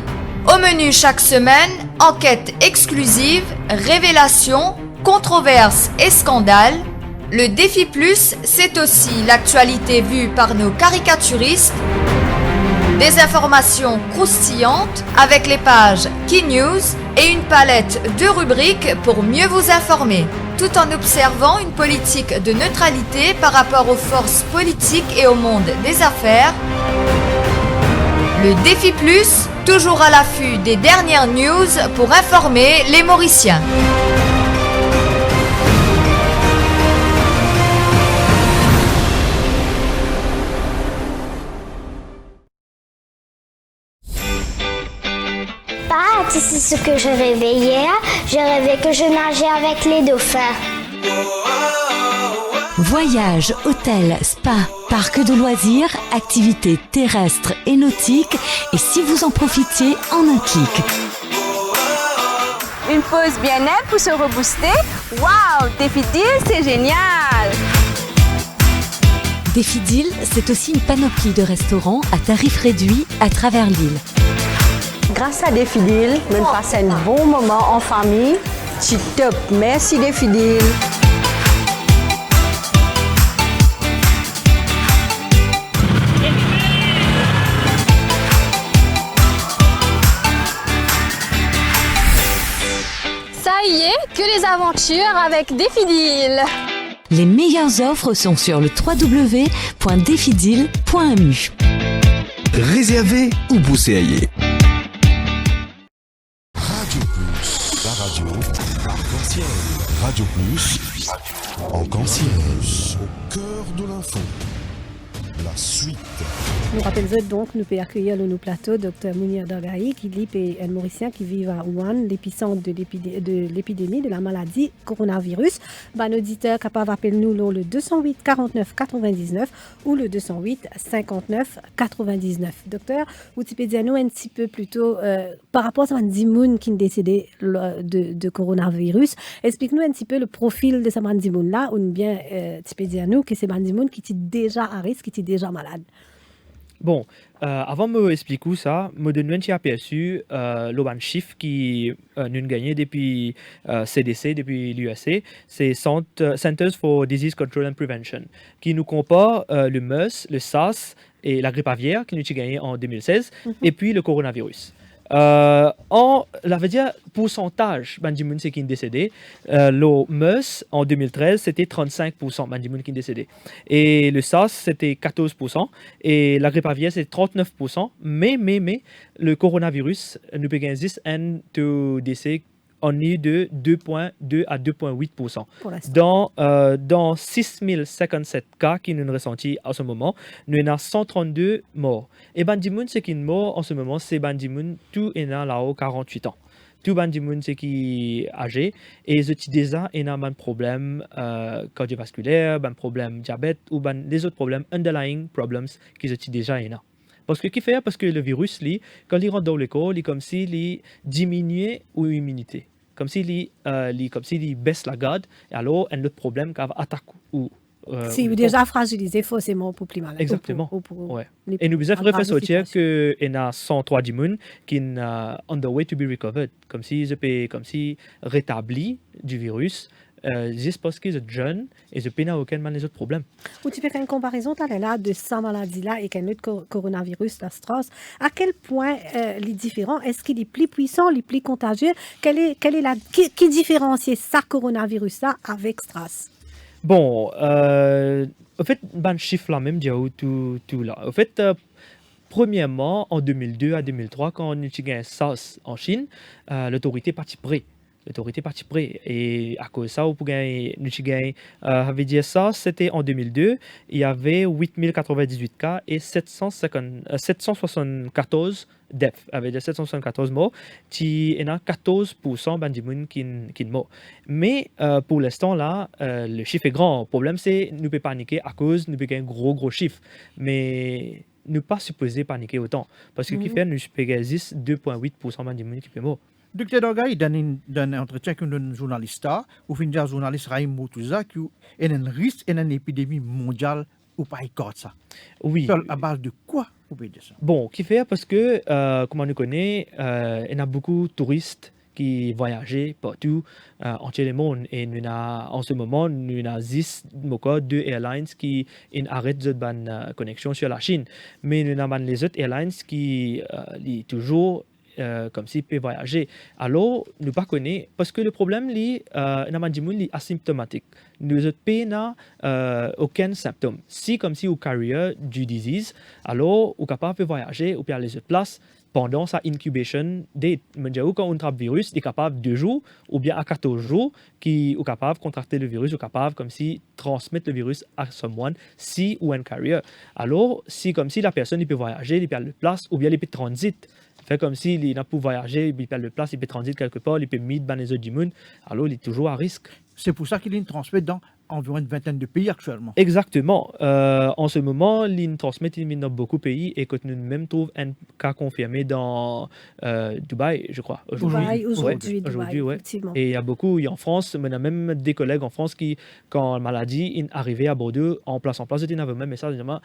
Au menu chaque semaine, enquêtes exclusives, révélations, controverses et scandales. Le Défi Plus, c'est aussi l'actualité vue par nos caricaturistes. Des informations croustillantes avec les pages Key News et une palette de rubriques pour mieux vous informer, tout en observant une politique de neutralité par rapport aux forces politiques et au monde des affaires. Le Défi Plus, toujours à l'affût des dernières news pour informer les Mauriciens. Tu sais ce que je rêvais hier? Je rêvais que je nageais avec les dauphins. Voyages, hôtels, spa, parcs de loisirs, activités terrestres et nautiques, et si vous en profitiez en un clic. Une pause bien-être pour se rebooster. Waouh, Défi Deal, c'est génial! Défi Deal, c'est aussi une panoplie de restaurants à tarifs réduits à travers l'île. Grâce à Défi Deal, nous passons un bon moment en famille. C'est top. Merci Défi Deal. Ça y est, que les aventures avec Défi Deal. Les meilleures offres sont sur le www.defideal.mu. Réservez ou bousséaillez. La radio arc-en-ciel. Radio Plus, arc-en-ciel. Au cœur de l'info. La suite. Nous rappelons donc, nous pouvons accueillir le plateau Dr Mounir Dargahi, qui est un Mauricien qui vit à Wuhan, l'épicentre de l'épidémie de la maladie coronavirus. Un auditeur capable d'appeler nous le 208 49 99 ou le 208 59 99. Docteur, vous pouvez dire nous un petit peu plutôt par rapport à 10 personnes qui sont décédées de coronavirus. Explique-nous un petit peu le profil de ces 10 personnes-là, ou bien tu peux dire nous que c'est 10 personnes qui sont déjà à risque, qui sont déjà malades. Bon, avant de m'expliquer ça, je donne un petit aperçu le chiffre qui nous a gagné depuis CDC, depuis l'USA, c'est Centers for Disease Control and Prevention, qui nous compare le MERS, le SARS et la grippe aviaire qui nous a gagné en 2016, et puis le coronavirus. La veut dire pourcentage Bandimoun c'est qui est décédé. Le MERS en 2013 c'était 35% Bandimoun qui est décédé et le SARS c'était 14% et la grippe aviaire c'est 39%, mais le coronavirus nous peut gagner un taux décès on est de 2,2 à 2,8%. Dans 6057 cas qui nous ressentis en ce moment, nous avons 132 morts. Et Bandimoun, ce qui est mort en ce moment, c'est Bandimoun, tout est là-haut 48 ans. tout ban di moun c'est qui âgé et je déjà et un problème cardiovasculaire, un problème diabète ou des autres problèmes underlying problems qui je déjà et parce que qui fait parce que le virus lui quand il rentre dans le corps, il comme s'il diminue ou immunité. Comme s'il baisse la garde et alors un autre problème qui va attaquer ou si vous déjà fragilisé forcément pour plus mal. Exactement. Ouais. Et nous devons faire sortir que il y a 103 dimoun qui sont on the way to be recovered, comme si rétabli du virus. Juste parce qu'ils sont jeunes et je n'ai aucun des autres problèmes. Ou tu fais une comparaison là, de cette maladie-là et qu'un autre coronavirus, la SRAS, à quel point les différents, est-ce qu'il est plus puissant, il est plus contagieux, qui différencie ça coronavirus-là avec SRAS? Bon, en fait, ben chiffre là même tout là. En fait, premièrement, en 2002 à 2003, quand on utilisait SARS en Chine, l'autorité partit près. Et à cause de ça, avait dit ça, c'était en 2002, il y avait 8098 cas et 774 deaths, avec 774 morts, il y en a 14% bandimoun qui morts. Mais pour l'instant là, le chiffre est grand. Le problème c'est nous peut paniquer à cause nous peut un gros chiffre, mais nous pas supposé paniquer autant parce que qui fait nous peut 2,8% bandimoun qui peut mort. Docteur Dorgaï, dans un entretien avec un journaliste, ou fin un journaliste Raïm Moutouza, qui est un risque et une épidémie mondiale ou pas ça. Oui. À base de quoi vous pouvez dire ça? Bon, qui fait parce que, comme on nous connaît, il y a beaucoup de touristes qui voyagent partout entier le monde. Et nous en ce moment, nous avons 2 airlines qui arrêtent de connexion sur la Chine. Mais nous avons les autres airlines qui sont toujours comme s'ils peuvent voyager. Alors, nous ne pas connaître, parce que le problème, est asymptomatique. Nous n'avons aucun symptôme. Si, comme si, au carrier du disease, alors, on est capable de voyager ou bien les autres places pendant sa incubation date. Quand on trappe virus, il est capable 2 jours ou bien à 14 jours qui est capable de contracter le virus ou capable comme si transmettre le virus à someone si ou un carrier. Alors, si comme si la personne il peut voyager, il perd le place ou bien il peut transit. Fait comme s'il n'a pas voyager, il perd le place, il peut transit quelque part, il peut mettre dans les autres du monde, alors il est toujours à risque. C'est pour ça qu'il est transmis dans environ une vingtaine de pays actuellement. Exactement. En ce moment, l'IN transmet dans beaucoup de pays et que nous même trouvons un cas confirmé dans Dubaï, je crois. Aujourd'hui, ouais. Et il y a beaucoup, en France, on a même des collègues en France qui, quand la maladie est arrivée à Bordeaux, en place, ils avaient même message, nous avons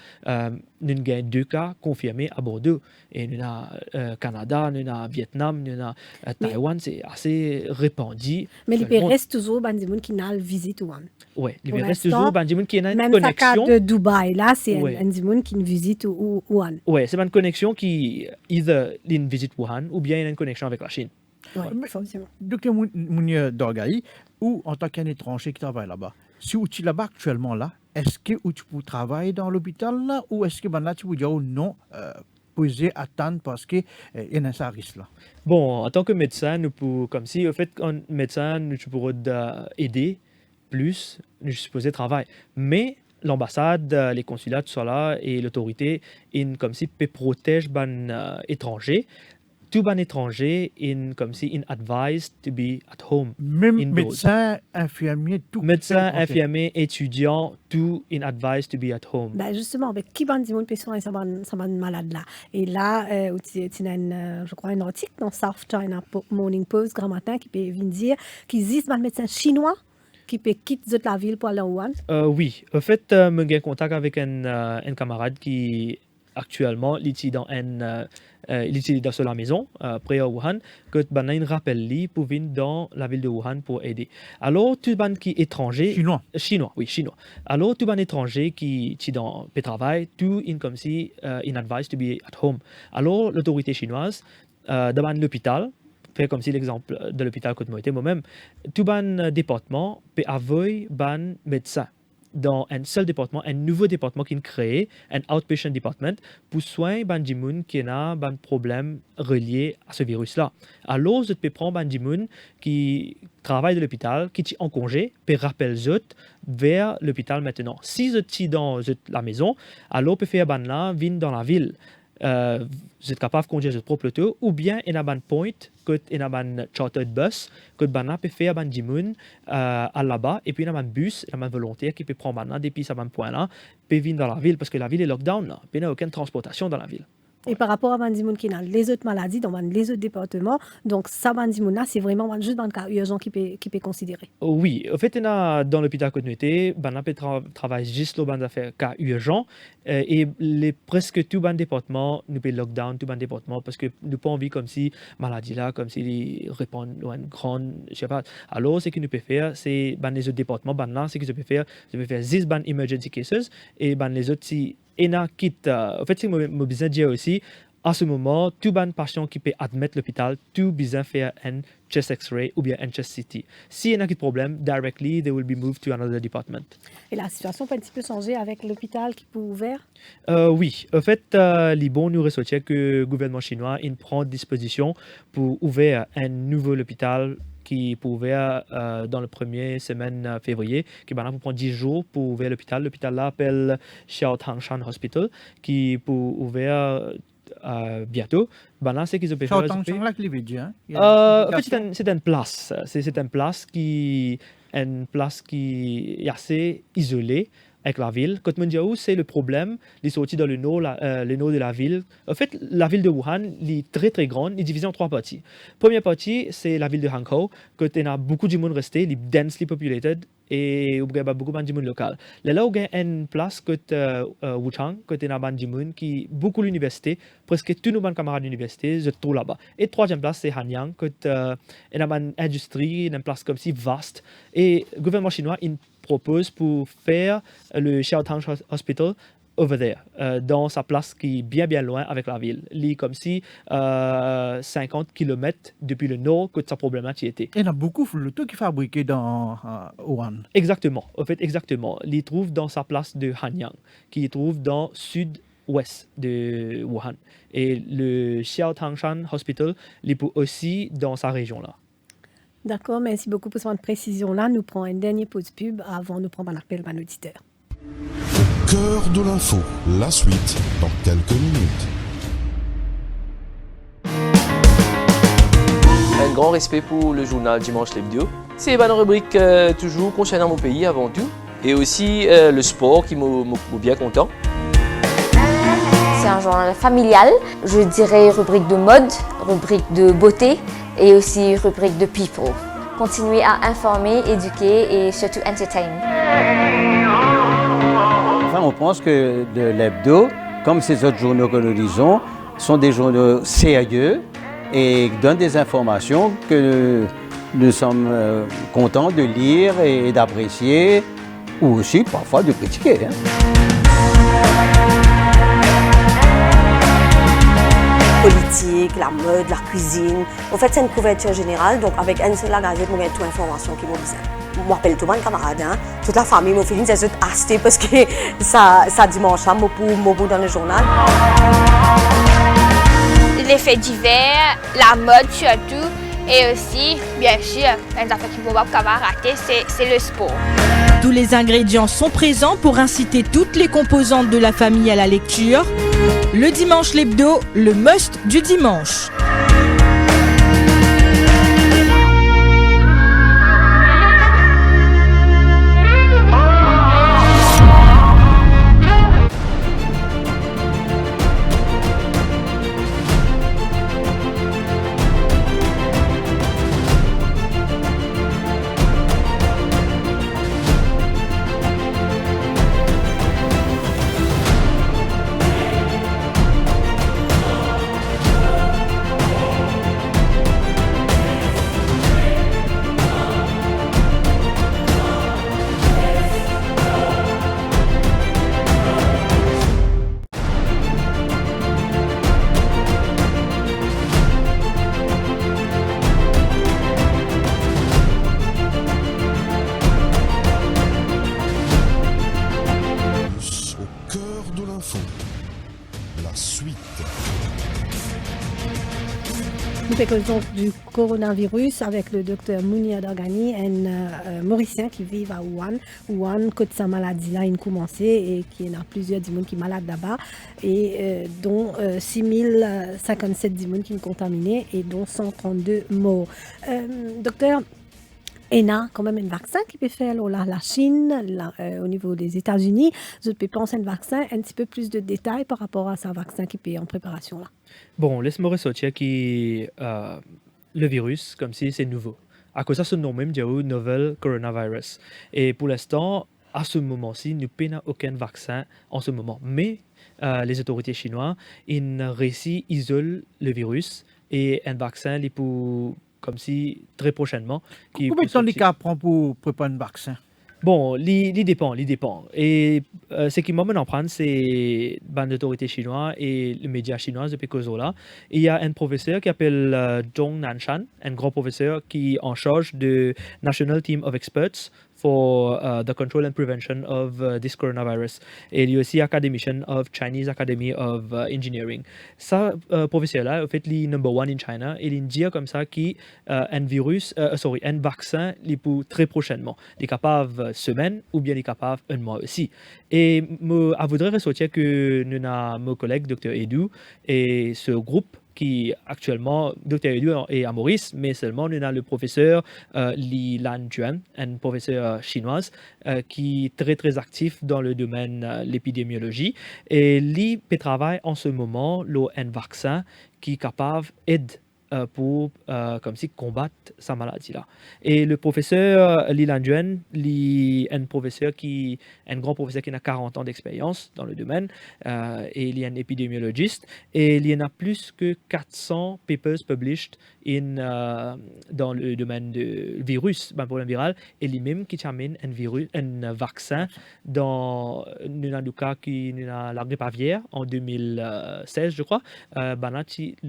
2 cas confirmés à Bordeaux. Et nous avons Canada, nous avons Vietnam, nous avons Taïwan, c'est assez répandu. Mais il reste toujours des gens qui n'ont visite ou oui, il reste toujours des gens qui ont une même connexion. Même de Dubaï, là, c'est un gens qui visite Wuhan. Oui, c'est une connexion qui, either une visite Wuhan ou bien une connexion avec la Chine. Oui, forcément. Docteur Mounier Dorgaï, ou en tant qu'un étranger qui travaille là-bas, si tu es là-bas actuellement, là, est-ce que tu peux travailler dans l'hôpital là, ou est-ce que là, tu peux dire non poser attendre parce qu'il y a un risque là? Bon, en tant que médecin, nous pouvons, comme si, en fait, un médecin, nous pourrons aider plus, nous supposons travailler. Mais l'ambassade, les consulats, tout ça là, et l'autorité, comme si, peut protéger les étrangers. Tout les étrangers, comme si, advised to be at home. Même médecins, infirmiers, tout. Médecins, infirmiers, étudiants, tout advised to be at home. Ben justement, avec qui bande monde peut soigner ça malade là. Et là, tu as je crois un article dans South China Morning Post grand matin qui peut venir dire qu'ils existent des médecins chinois qui peut quitter la ville pour aller en Wuhan. Oui, en fait, je suis en contact avec un camarade qui actuellement il est dans la maison près de Wuhan que il rappelle pour venir dans la ville de Wuhan pour aider. Alors tout le monde qui est étranger chinois. Alors tout le monde étranger qui dans le travail tout comme si advised to be at home. Alors l'autorité chinoise dans l'hôpital fait comme si l'exemple de l'hôpital que moi-même tout le département peut avoir un médecin dans un seul département, un nouveau département qui est créé, un outpatient department, pour soigner les gens qui ont un problème relié à ce virus-là. Alors, vous pouvez prendre les gens qui travaillent de l'hôpital, qui sont en congé, puis rappeler les autres vers l'hôpital maintenant. Si vous êtes dans la maison, alors vous pouvez faire là, venir dans la ville. vous êtes capable de conduire votre propre auto, ou bien il y a un point, il y a un chartered bus, que vous peut faire un dimoun à là-bas, et puis il y a un bus, il y a un volontaire qui peut prendre depuis ce point-là, peut venir dans la ville, parce que la ville est lockdown, là. Il n'y a aucune transportation dans la ville. Et par rapport à Bandimoun qui a les autres maladies dans les autres départements, donc ça Bandimoun c'est vraiment juste dans le cas urgent qui peut considérer. Oui, en fait, dans l'hôpital communauté, on peut travailler juste dans les cas urgents et presque tout le département, nous peut lockdown tout le département parce que nous n'avons pas envie comme si maladie là, comme si répondent à une grande, je sais pas. Alors, ce que nous peut faire, c'est les autres départements, c'est que je peux faire 10 emergency cases et les autres si ENA quitte. En fait, c'est mon besoin de dire aussi, à ce moment, tout le patient qui peut admettre l'hôpital, tout besoin faire un chest X-ray ou bien un chest CT. Si il y a un problème, directly, they will be moved to another department. Et la situation peut un petit peu changer avec l'hôpital qui peut ouvrir? Oui, en fait, Liban nous ressortit que le gouvernement chinois il prend disposition pour ouvrir un nouveau hôpital qui peut ouvrir dans la première semaine février, qui maintenant prend 10 jours pour ouvrir l'hôpital. L'hôpital là s'appelle Xiaotangshan Hospital, qui peut ouvrir bientôt. C'est qu'ils ont fait. Xiaotangshan là qui veut dire. En fait, c'est une place. C'est une place qui est assez isolée avec la ville. Quand on dit où c'est le problème, il est sorti dans le nord de la ville. En fait, la ville de Wuhan est très très grande, il est divisée en 3 parties. Première partie, c'est la ville de Hankou, quand il y a beaucoup de monde resté, il est densely populated et il y a beaucoup de monde local. Là où il y a une place comme Wuchang, quand il y a beaucoup de monde qui beaucoup l'université, presque tous nos camarades d'université se trouvent là-bas. Et troisième place, c'est Hanyang, quand il y a une industrie, une place comme si vaste. Et le gouvernement chinois, il propose pour faire le Xiaotangshan Hospital over there, dans sa place qui est bien loin avec la ville. Il est comme si 50 km depuis le nord que sa problématique était. Il y a beaucoup de photos qui sont fabriquées dans Wuhan. Exactement, en fait, exactement. Il trouve dans sa place de Hanyang, qui trouve dans sud-ouest de Wuhan. Et le Xiaotangshan Hospital, il est aussi dans sa région là. D'accord, merci beaucoup pour cette précision-là. Nous prenons une dernière pause pub avant de prendre un appel d'un auditeur. Au cœur de l'info, la suite dans quelques minutes. Un grand respect pour le journal Dimanche l'Hebdo. C'est une rubrique toujours concernant mon pays avant tout. Et aussi le sport qui m'a bien content. C'est un journal familial, je dirais rubrique de mode, rubrique de beauté et aussi rubrique de people. Continuez à informer, éduquer et surtout entertain. Enfin, on pense que l'hebdo, comme ces autres journaux que nous lisons, sont des journaux sérieux et donnent des informations que nous sommes contents de lire et d'apprécier ou aussi parfois de critiquer. Politique, la mode, la cuisine. En fait, c'est une couverture générale, donc avec une seule gazette, on a toute l'information qui m'a besoin. Je m'appelle tout le monde camarade, toute la famille, mon fils, c'est acheté parce que ça dimanche, mon bout dans le journal. Les faits divers, la mode surtout, et aussi, bien sûr, une affaire qui ne peut pas rater, c'est le sport. Tous les ingrédients sont présents pour inciter toutes les composantes de la famille à la lecture. Le dimanche l'hebdo, le must du dimanche. Nous faisons du coronavirus avec le docteur Mounia Dorgani, un Mauricien qui vit à Wuhan. Wuhan, quand sa maladie là a commencé et qui a plusieurs personnes qui sont malades là-bas et dont 6057 personnes qui sont contaminées et dont 132 morts. Docteur, il y a quand même un vaccin qui peut faire la Chine, au niveau des États-Unis. Je peux penser à un vaccin, un petit peu plus de détails par rapport à ce vaccin qui est en préparation là. Bon, laisse-moi ressortir que le virus, comme si c'est nouveau. À cause de ce nom même, il y a eu novel coronavirus. Et pour l'instant, à ce moment-ci, nous n'avons aucun vaccin en ce moment. Mais les autorités chinoises, ils réussissent à isoler le virus et un vaccin pour comme si très prochainement. Combien de temps il prend pour préparer un vaccin? Bon, il dépend. Et ce qui m'amène à prendre, c'est l'autorité chinoise et les médias chinois depuis cause là. Il y a un professeur qui s'appelle Zhong Nanshan, un grand professeur qui est en charge de National Team of Experts for the control and prevention of this coronavirus. Et il y a aussi academician of Chinese Academy of Engineering. Ça, professeur-là, en fait, il est number one in China. Et il dit comme ça qu'un un vaccin, il peut très prochainement. Il est capable semaine ou bien il est capable un mois aussi. Et je voudrais ressortir que nous avons mon collègue Dr. Edu et ce groupe qui actuellement, Dr. Edu est à Maurice, mais seulement nous avons le professeur Li Lanjuan, un professeur chinois qui est très très actif dans le domaine de l'épidémiologie. Et lui travaille en ce moment un vaccin qui est capable d'aider pour comme si combattre sa maladie là. Et le professeur Li Lanjuan, un grand professeur qui a 40 ans d'expérience dans le domaine, et il est un épidémiologiste et il y en a plus que 400 papers published dans le domaine du virus, un problème viral, et lui-même qui amène un vaccin dans le cas qui la grippe aviaire en 2016 je crois.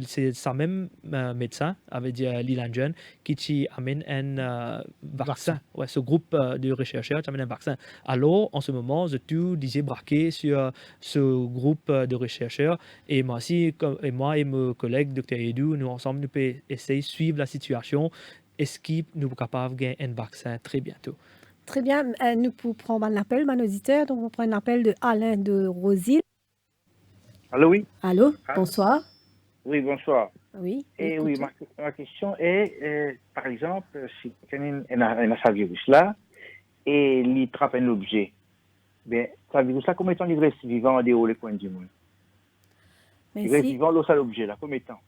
C'est ça même médecin, avait dit Li Lanjuan, qui amène un vaccin. Ouais, ce groupe de chercheurs amène un vaccin. Alors, en ce moment, je tout disais braqué sur ce groupe de chercheurs et moi aussi, moi et mon collègue Dr. Edu, nous ensemble, nous pouvons essayer de suivre la situation. Est-ce que nous sommes capables de gagner un vaccin très bientôt? Très bien, nous pouvons prendre un appel, mon auditeur. Donc, on prend un appel de Alain de Rosil. Allô, oui. Allô, bonsoir. Oui, bonsoir. Oui. Et oui, ma question est, par exemple, si quelqu'un a ce virus-là et il trappe un objet, bien, ce virus-là, combien de temps il reste vivant en dehors des coins du monde? Il reste vivant dans cet objet-là, combien de temps?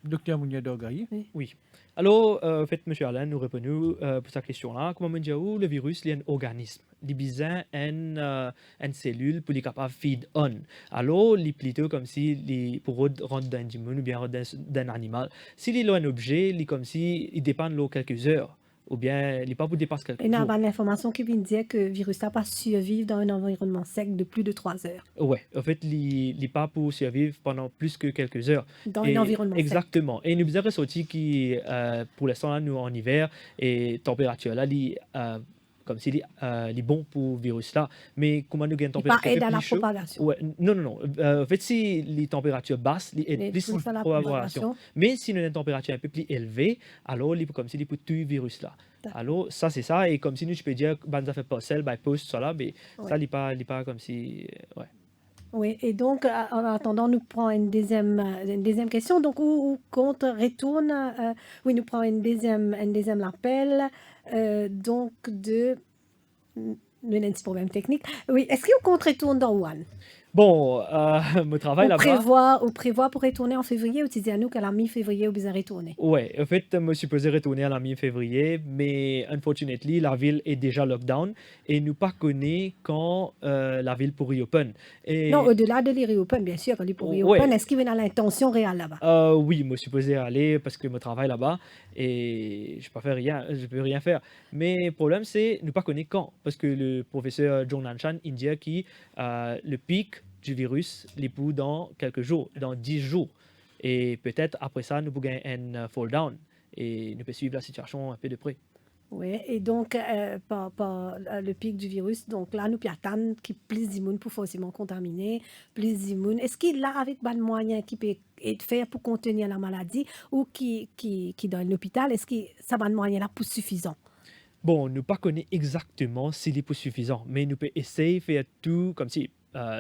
Docteur Mounia Dorgani. Oui. Alors, en fait, M. Alain nous répond pour sa question-là. Comment on dit le virus est un organisme? Il a besoin d'une cellule pour être capable de feed on. Alors, il est plutôt comme si pour rentrer dans un humain ou bien dans un animal. S'il est un objet, il est comme si il dépend de quelques heures. Ou bien, il n'est pas pour dépasser quelques jours. Il y a une information qui vient dire que le virus n'a pas survivre dans un environnement sec de plus de 3 heures. Oui, en fait, il n'est pas pour survivre pendant plus que quelques heures. Dans un environnement sec. Exactement. Et nous avons ressorti que pour l'instant, là, nous en hiver, et température là, comme s'il est bon pour le virus là, mais comment nous gagnons température plus la propagation. Ouais, non. En fait, si les températures basses, il est plus pour la propagation. Mais si nous avons une température un peu plus élevée, alors il est comme s'il est pour tout le virus là. Alors ça c'est ça, et comme si nous je peux dire ça fait pas celle by post ça là, mais ça il est pas comme si ouais. Oui, et donc, en attendant, nous prenons une deuxième question. Donc, où compte retourne, oui, nous prenons un deuxième appel, donc nous avons un petit problème technique. Oui, est-ce que vous compte retourne dans Wuhan? Bon, mon travail là-bas. On prévoit pour retourner en février, ou tu dis à nous qu'à la mi-février, vous besoin retourner? Oui, en fait, je suis supposé retourner à la mi-février, mais unfortunately, la ville est déjà lockdown et nous pas connaît quand la ville pour reopen. Non, au-delà de les reopen, bien sûr, quand les pour reopen, est-ce qu'il y a l'intention réelle là-bas? Oui, je suis supposé aller parce que je travaille là-bas et je peux rien faire. Mais le problème, c'est nous pas connaît quand, parce que le professeur Zhong Nanshan, il dit que le pic du virus les pour dans quelques jours, dans 10 jours. Et peut-être après ça, nous pouvons gagner un fall down et nous pouvons suivre la situation un peu de près. Oui, et donc, par le pic du virus, donc là, nous attendons qu'il plus d'immunes pour forcément contaminer, plus d'immunes. Est-ce qu'il a avec des moyens qui peut être fait pour contenir la maladie ou qui dans l'hôpital, est-ce que ça va de moyens là pour suffisant? Bon, nous pas connaît exactement s'il est pas suffisant, mais nous peut essayer de faire tout comme si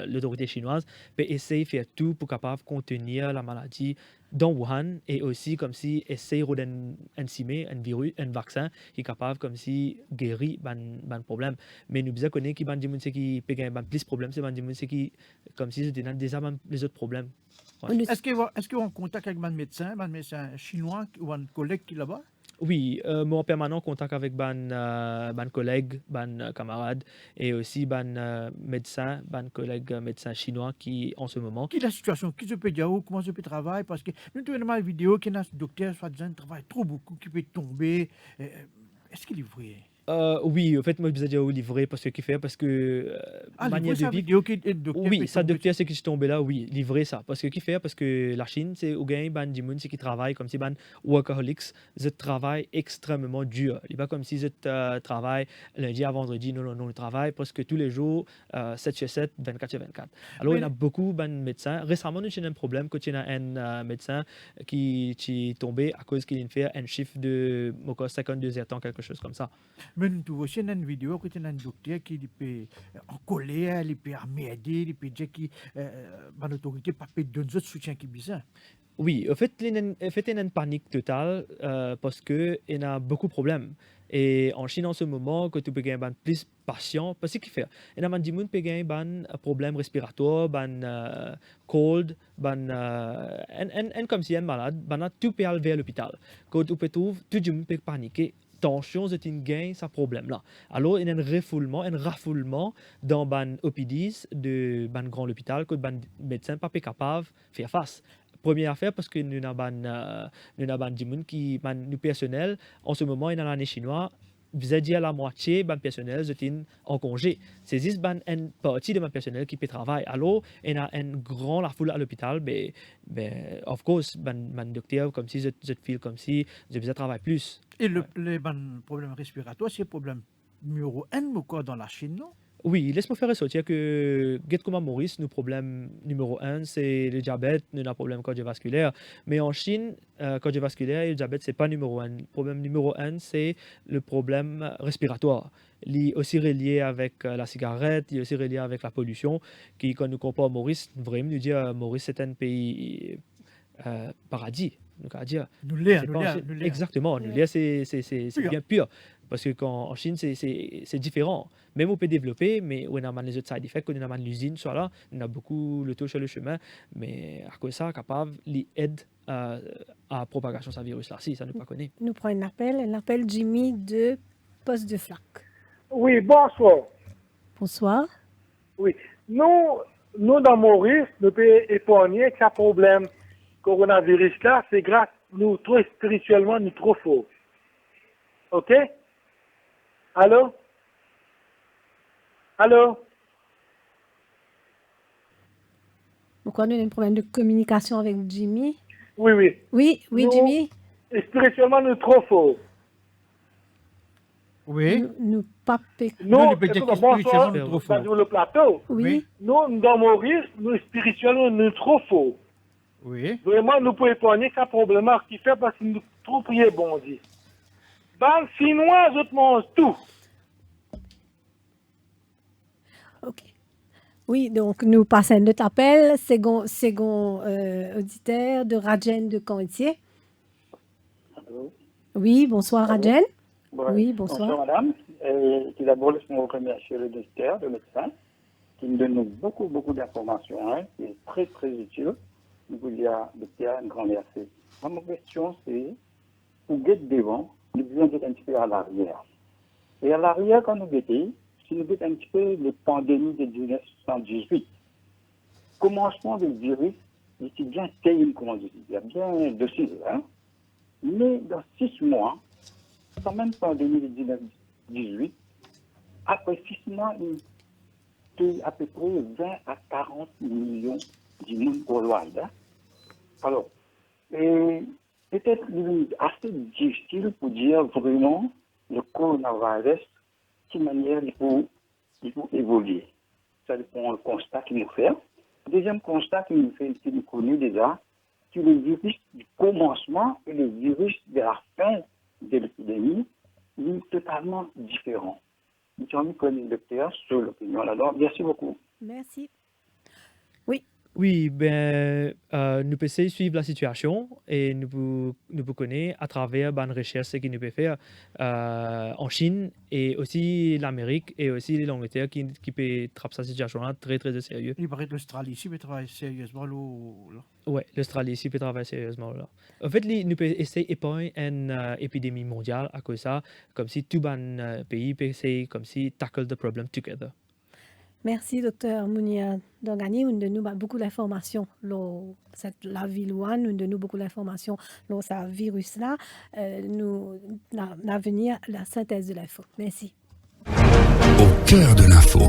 l'autorité chinoise peut essayer de faire tout pour capable contenir la maladie dans Wuhan et aussi comme si essayer un virus, un vaccin qui est capable comme si guérir ban problème. Mais nous besoin connaître qui ban di moun c'est qui peut gagner plus problème c'est ban di moun c'est qui comme si c'était déjà les autres problèmes. Ouais. Est-ce qu'ils ont en contact avec un médecin chinois ou un collègue qui est là-bas? Oui, moi en permanent contact avec ban collègues, ban camarades et aussi ban médecins, ban collègues médecins chinois qui en ce moment. Quelle est la situation? Qui se peut dire comment je peux travailler? Parce que nous trouvons dans la vidéo qu'il y a un docteur soi-disant travaille trop beaucoup, qui peut tomber. Est-ce qu'il est vrai? Oui, en fait, moi, je dire livré parce que qui fait parce que manière de vidéo qui est docteur. Oui, ça docteur c'est qui est tombé là, oui, livré ça parce que qui fait parce que la Chine c'est au gain ban di moun c'est qui travaille comme si ban workaholics, je travaille extrêmement dur. Il pas comme si je travaille lundi à vendredi, non, je travaille presque tous les jours 7 sur 7, 24 sur 24. Alors il y a beaucoup ban médecins. Récemment, nous avons un problème quand il y a un médecin qui est tombé à cause qu'il fait un chiffre de 52 heures, quelque chose comme ça. Mais nous trouvons aussi une vidéo où il y a un docteur qui est en colère, il peut emmerder, il peut dire que l'autorité ne peut pas donner d'autres soutiens qui bizarre. Oui, en fait, il y a une panique totale parce qu'il y a beaucoup de problèmes. Et en Chine, en ce moment, quand tu peux gagner plus de patients, parce qu'il fait, il y a des gens qui gagner des problèmes respiratoires, des cold, comme si un malade, tout peut aller vers l'hôpital. Quand tu peux trouver, tout le monde peut paniquer. Tension, c'est une gain, ça problème là. Alors, il y a un raffoulement dans ban OPDs de ban grand hôpital que ban médecin pas capable de faire face. Première affaire parce que nous avons des gens qui nous personnel en ce moment dans l'année chinoise vous avez dit à la moitié ban personnel c'est en congé. C'est juste une partie de mon personnel qui peut travailler. Alors il y a un grand la foule à l'hôpital ben of course ban docteur comme si je feel comme si je besoin travailler plus. Et le problème respiratoire c'est le problème numéro 1 encore dans la Chine, non? Oui, laisse-moi faire ressortir que, comme Maurice, nos problèmes numéro 1, c'est le diabète, nous avons un problème cardiovasculaire. Mais en Chine, cardiovasculaire et le diabète, ce n'est pas numéro 1. Le problème numéro 1, c'est le problème respiratoire. Il est aussi relié avec la cigarette, il est aussi relié avec la pollution, qui, quand nous comparons Maurice, vraiment nous dire Maurice, c'est un pays paradis. Nous allons dire. Exactement, nous c'est bien pur. Parce que en Chine, c'est différent. Même on peut développer, mais on a les autres side effects, on a l'usine, soit là, on a beaucoup le taux sur le chemin, mais à cause de ça, capable d'aide à la propagation de ce virus-là. Si, ça ne pas connaît. Nous prenons un appel Jimmy de Poste de Flac. Oui, bonsoir. Bonsoir. Oui, nous dans Maurice, nous pouvons épargner qu'un problème coronavirus là, c'est grâce nous trop spirituellement, nous trop faux. OK? Allô? Pourquoi nous avons un problème de communication avec Jimmy? Oui. Oui, Jimmy? Spirituellement, nous trop faux. Oui. Nous pas nous spirituellement, le plateau. Oui. Nous, dans Maurice, nous spirituellement, nous trop faux. Oui. Vraiment, nous pouvons épargner qu'un problème qui fait parce que nous trop prier bon Dieu. Dans le Chinois, je mange tout. OK. Oui, donc nous passons notre appel. Second auditeur de Rajen de Cantier. Allô? Oui, bonsoir Rajen. Bon, oui, bonsoir. Bonsoir madame. Tout d'abord, laisse-moi remercier le docteur, le médecin, qui nous donne beaucoup d'informations. Hein, qui est très, très utile. Nous vous dire, docteur, un grand merci. Ma question, c'est, pour guetter devant, nous devons être un petit peu à l'arrière. Et à l'arrière, quand nous guettons, si nous guettons un petit peu les pandémies de 1918, commencement du virus, il était bien terrible, comment dire, il y a bien docile, hein. Mais dans 6 mois, quand même pandémie de 1918, après 6 mois, il y a à peu près 20 à 40 millions de monde worldwide. Hein. Alors, peut-être assez difficile pour dire vraiment le coronavirus, de manière il faut évoluer. Ça dépend du constat qu'il nous fait. Deuxième constat qu'il nous fait, qu'il nous connaît déjà, que le virus du commencement et le virus de la fin de l'épidémie sont totalement différents. Nous sommes comme docteur sur l'opinion là-dedans. Merci beaucoup. Merci. Oui. Oui, nous pouvons suivre la situation et nous pouvons connaître à travers une recherche que nous pouvons faire en Chine et aussi l'Amérique et aussi l'Angleterre qui peut traiter cette situation très très sérieux. Il paraît que l'Australie ici peut travailler sérieusement là. Oui, l'Australie ici peut travailler sérieusement là. En fait, nous pouvons essayer d'épargner une épidémie mondiale à cause de ça, comme si tout le pays peut essayer comme si tackle the problem together. Merci, Dr. Mounia Dongani. Nous donnons beaucoup d'informations. La ville Wuhan, nous donnons beaucoup d'informations sur ce virus-là. Nous, l'avenir, la synthèse de l'info. Merci. Au cœur de l'info.